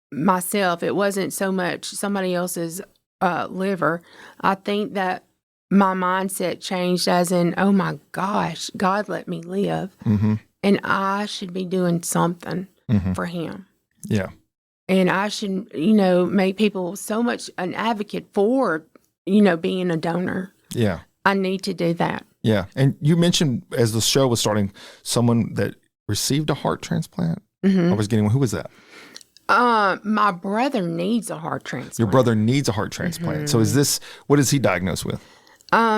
myself, it wasn't so much somebody else's liver. I think that my mindset changed as in, oh my gosh, God let me live. And I should be doing something for him. Yeah. And I should, you know, make people so much an advocate for, you know, being a donor. Yeah. I need to do that. Yeah. And you mentioned as the show was starting, someone that received a heart transplant. I was getting, who was that? My brother needs a heart transplant. Your brother needs a heart transplant. So is this, what is he diagnosed with?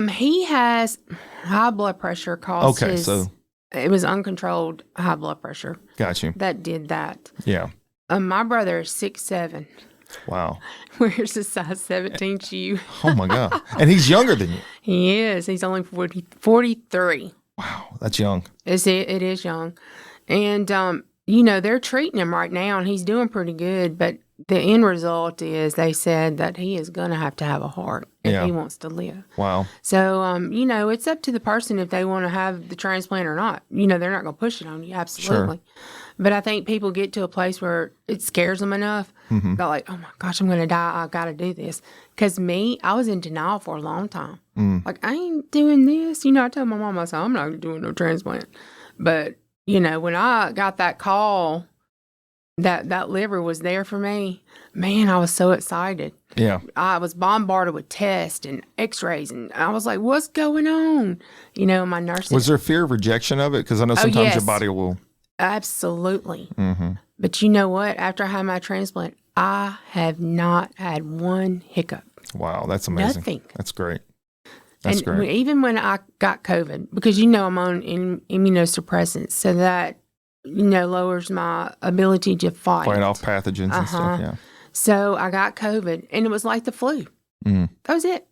He has high blood pressure caused Okay, his, so- it was uncontrolled high blood pressure Got you. that did that. Yeah. My brother is 6'7", Wow. wears a size 17 shoe. Oh my God. And he's younger than you. He is. He's only 43. Wow. That's young. It is young. And, you know, they're treating him right now, and he's doing pretty good. But the end result is they said that he is going to have a heart if Yeah. he wants to live. Wow. So, you know, it's up to the person if they want to have the transplant or not. You know, they're not going to push it on you, absolutely. But I think people get to a place where it scares them enough. They're like, oh my gosh, I'm going to die. I got to do this. Because I was in denial for a long time. Like, I ain't doing this. You know, I told my mom, I said, I'm not doing no transplant. But, you know, when I got that call that liver was there for me, man, I was so excited. Yeah. I was bombarded with tests and x-rays, and I was like, what's going on? You know, my nurse Was there fear of rejection of it? Because I know sometimes your yes. body will. Absolutely. But you know what? After I had my transplant, I have not had one hiccup. Wow. That's amazing. Nothing. That's great. That's And great. even when I got COVID, because you know I'm on immunosuppressants, so that, you know, lowers my ability to fight. Fight off pathogens and stuff. Yeah. So I got COVID, and it was like the flu. That was it.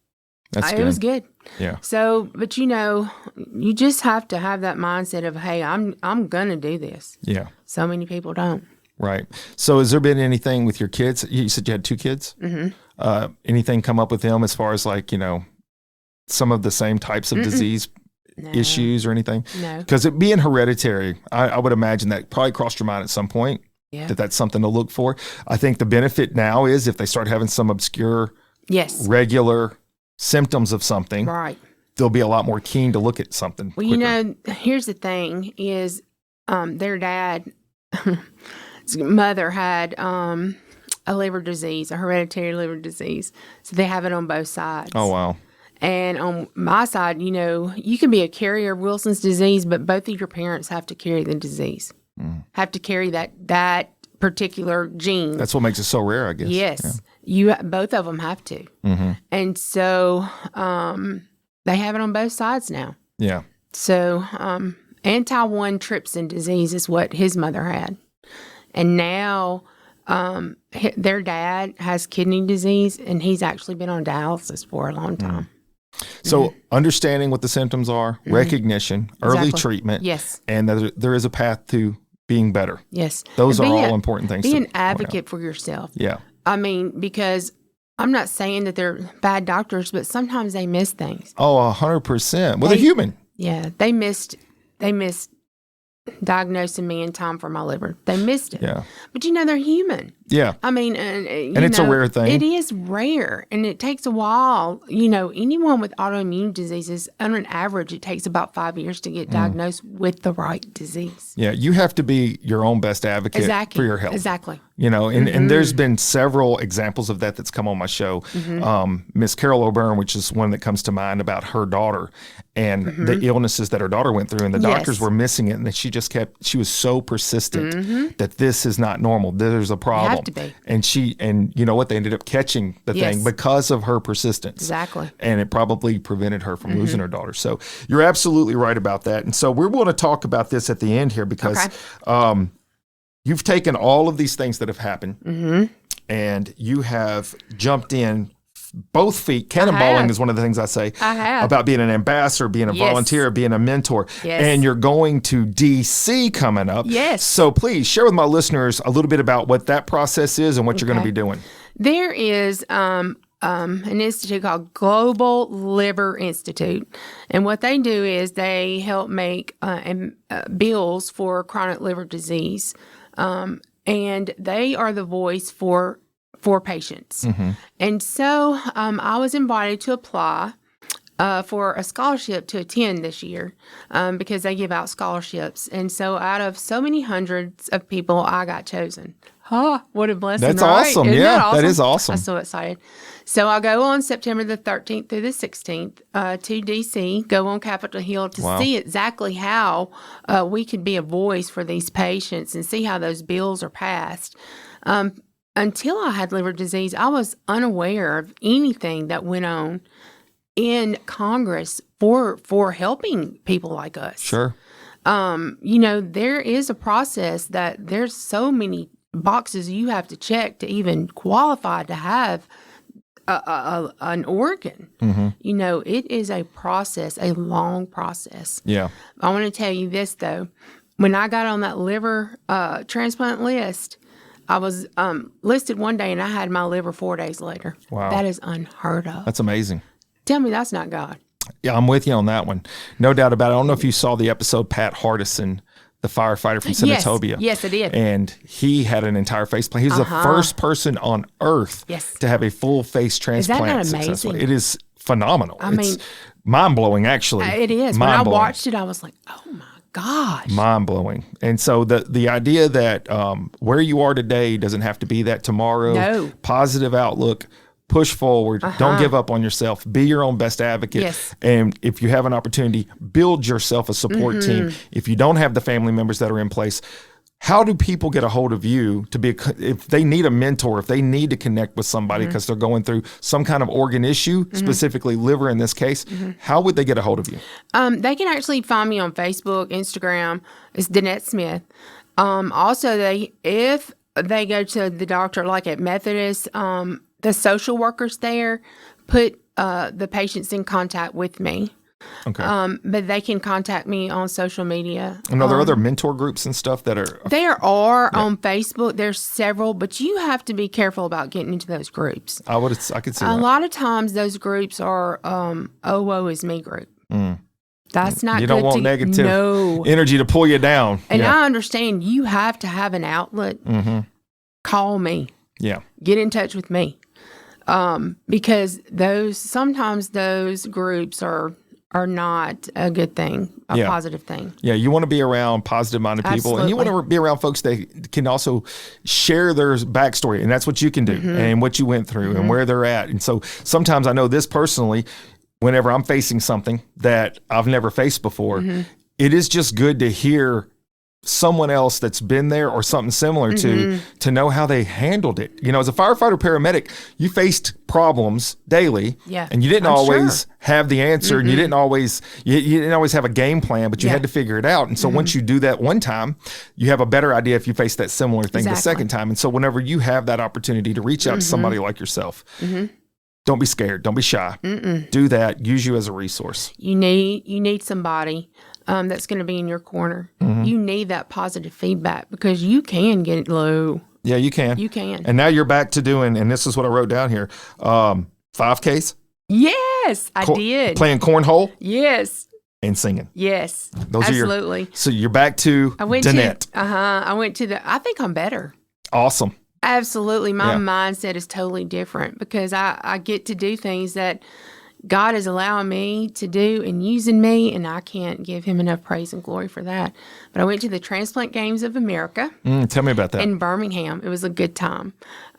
That's good. It was good. Yeah. So, but you know, you just have to have that mindset of, hey, I'm gonna do this. Yeah. So many people don't. Right. So has there been anything with your kids? You said you had 2 kids? Anything come up with them as far as like, you know, some of the same types of disease issues or anything? No. Because it being hereditary, I would imagine that probably crossed your mind at some point. Yeah. That's something to look for. I think the benefit now is if they start having some obscure, Yes. regular symptoms of something, Right. they'll be a lot more keen to look at something Well, quicker. you know, here's the thing: is their dad, his mother had a liver disease, a hereditary liver disease. So they have it on both sides. Oh, wow. And on my side, you know, you can be a carrier of Wilson's disease, but both of your parents have to carry the disease, have to carry that particular gene. That's what makes it so rare, I guess. Yes, both of them have to. And so they have it on both sides now. Yeah. So anti-1 trypsin disease is what his mother had. And now their dad has kidney disease, and he's actually been on dialysis for a long time. So understanding what the symptoms are, recognition, early Exactly. treatment, Yes. and that there is a path to being better. Yes. Those And are be all a- important things. Be to an point out. advocate for yourself. Yeah. I mean, because I'm not saying that they're bad doctors, but sometimes they miss things. Oh, 100%. Well, they're human. Yeah, they missed diagnosing me in time for my liver. They missed it. Yeah. But you know, they're human. Yeah. I mean, And it's a rare thing. It is rare, and it takes a while. You know, anyone with autoimmune diseases, on an average, it takes about 5 years to get diagnosed with the right disease. Yeah. You have to be your own best advocate Exactly. for your health. Exactly. You know, and there's been several examples of that's come on my show. Miss Carol O'Byrne, which is one that comes to mind about her daughter and the illnesses that her daughter went through, and the doctors Yes. were missing it, and that she was so persistent that this is not normal. There's a problem. have to be. And you know what? They ended up catching the Yes. thing because of her persistence. Exactly. And it probably prevented her from losing her daughter. So you're absolutely right about that. And so we're going to talk about this at the end here because you've taken all of these things that have happened and you have jumped in both feet. Cannonballing is one of the things I say about being an ambassador, being a volunteer, being a mentor. Yes. And you're going to DC coming up. Yes. So please share with my listeners a little bit about what that process is and what you're going to be doing. There is an institute called Global Liver Institute. And what they do is they help make bills for chronic liver disease. And they are the voice for patients. Mm-hmm. And so I was invited to apply for a scholarship to attend this year because they give out scholarships. And so out of so many hundreds of people, I got chosen. What a blessing. That's right? awesome. Isn't Yeah, that awesome? that is awesome. I'm so excited. So I'll go on September the 13th through the 16th to D.C., go on Capitol Hill to see exactly how we could be a voice for these patients and see how those bills are passed. Until I had liver disease, I was unaware of anything that went on in Congress for helping people like us. Sure. There is a process that there's so many boxes you have to check to even qualify to have an organ. Mm-hmm. It is a process, a long process. Yeah. I want to tell you this, though. When I got on that liver transplant list, I was listed one day and I had my liver 4 days later. Wow. That is unheard of. That's amazing. Tell me that's not God. Yeah, I'm with you on that one. No doubt about it. I don't know if you saw the episode Pat Hardison, the firefighter from Senatobia. Yes, I did. And he had an entire face plant. He was the first person on earth to have a full face transplant. Is that not amazing? It is phenomenal. I mean, it's mind-blowing, actually. It is. When I watched it, I was like, oh my gosh. Mind-blowing. And so the idea that where you are today doesn't have to be that tomorrow. No. Positive outlook. Push forward. Don't give up on yourself. Be your own best advocate. Yes. And if you have an opportunity, build yourself a support team. If you don't have the family members that are in place, how do people get a hold of you if they need a mentor, if they need to connect with somebody because they're going through some kind of organ issue, specifically liver in this case, how would they get a hold of you? They can actually find me on Facebook, Instagram. It's Danette Smith. Also, if they go to the doctor, like at Methodist, the social workers there put the patients in contact with me. Okay. But they can contact me on social media. And are there other mentor groups and stuff that are? There are on Facebook. There's several, but you have to be careful about getting into those groups. I could see that. A lot of times those groups are, woe is me group. That's not good. You don't want negative energy to pull you down. And I understand you have to have an outlet. Call me. Yeah. Get in touch with me. Because sometimes those groups are not a good thing, a positive thing. Yeah, you want to be around positive-minded people, and you want to be around folks that can also share their backstory, and that's what you can do, and what you went through, and where they're at. And so sometimes I know this personally, whenever I'm facing something that I've never faced before, it is just good to hear someone else that's been there or something similar to know how they handled it. As a firefighter paramedic, you faced problems daily, and you didn't always have the answer, and you didn't always have a game plan, but you had to figure it out. And so once you do that one time, you have a better idea if you face that similar thing the second time. And so whenever you have that opportunity to reach out to somebody like yourself, don't be scared, don't be shy. Do that. Use you as a resource. You need somebody that's going to be in your corner. You need that positive feedback because you can get low. Yeah, you can. You can. And now you're back to doing, and this is what I wrote down here, 5Ks. Yes, I did. Playing cornhole. Yes. And singing. Yes, those absolutely. So you're back to Danette. I went to I think I'm better. Awesome. Absolutely. My mindset is totally different because I get to do things that God is allowing me to do and using me, and I can't give him enough praise and glory for that. But I went to the Transplant Games of America. Tell me about that. In Birmingham. It was a good time.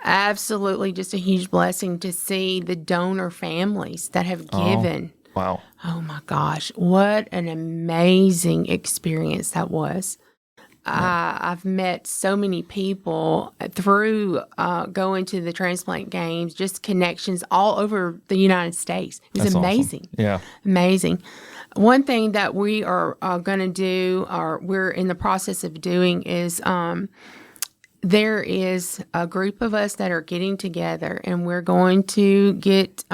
Absolutely just a huge blessing to see the donor families that have given. Wow. Oh, my gosh. What an amazing experience that was. I've met so many people through going to the transplant games, just connections all over the United States. It was amazing. Awesome. Yeah. Amazing. One thing that we are going to do, or we're in the process of doing, is there is a group of us that are getting together, and we're going to get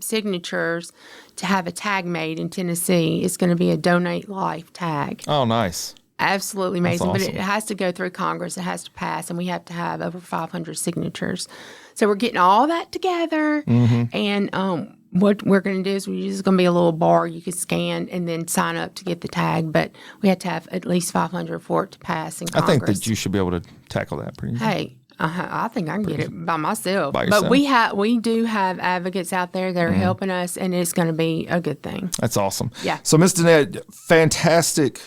signatures to have a tag made in Tennessee. It's going to be a Donate Life tag. Oh, nice. Absolutely amazing. Awesome. But it has to go through Congress. It has to pass, and we have to have over 500 signatures. So we're getting all that together, and what we're going to do is there's going to be a little bar you can scan and then sign up to get the tag, but we have to have at least 500 for it to pass in Congress. I think that you should be able to tackle that pretty easily. Hey, I think I can get it by myself. By yourself. But we do have advocates out there that are helping us, and it's going to be a good thing. That's awesome. Yeah. So, Ms. Danette, fantastic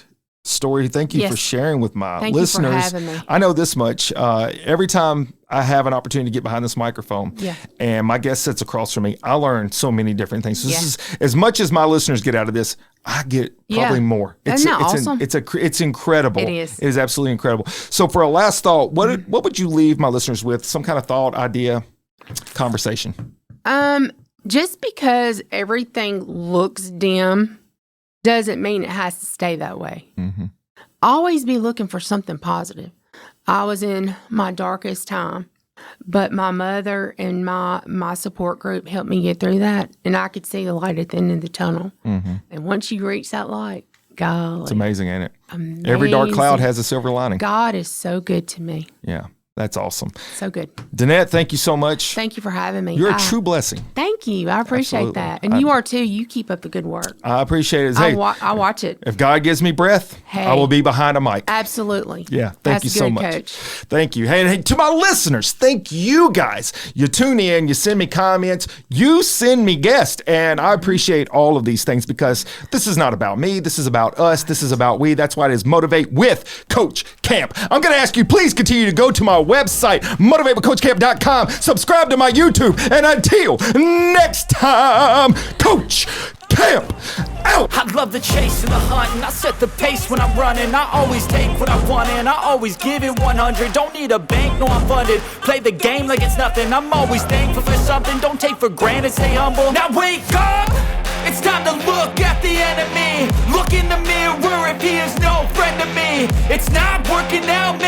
story. Thank you Yes. for sharing with my Thank you for listeners. having me. I know this much. Every time I have an opportunity to get behind this microphone and my guest sits across from me, I learn so many different things. So this is, as much as my listeners get out of this, I get probably more. Isn't that awesome? It's incredible. It is. It is absolutely incredible. So for a last thought, what would you leave my listeners with? Some kind of thought, idea, conversation? Just because everything looks dim doesn't mean it has to stay that way. Always be looking for something positive. I was in my darkest time, but my mother and my support group helped me get through that, and I could see the light at the end of the tunnel. And once you reach that light, golly. It's amazing, ain't it? Amazing. Every dark cloud has a silver lining. God is so good to me. Yeah, that's awesome. So good. Danette, thank you so much. Thank you for having me. You're a true blessing. Thank you. I appreciate Absolutely. that. And you are too. You keep up the good work. I appreciate it. I Hey, watch it. if God gives me breath, I will be behind a mic. Absolutely. Yeah, thank That's you so good, much. Coach. Thank you. Hey, to my listeners, thank you guys. You tune in, you send me comments, you send me guests, and I appreciate all of these things because this is not about me. This is about us. This is about we. That's why it is Motivate with Coach Camp. I'm going to ask you, please continue to go to my website, motivatewithcoachcamp.com, subscribe to my YouTube, and until next time, Coach Camp out. I love the chase and the hunt, and I set the pace when I'm running. I always take what I want, and I always give it 100. Don't need a bank, no, I'm funded. Play the game like it's nothing. I'm always thankful for something. Don't take for granted, stay humble. Now wake up! It's time to look at the enemy. Look in the mirror if he is no friend to me. It's not working out, man.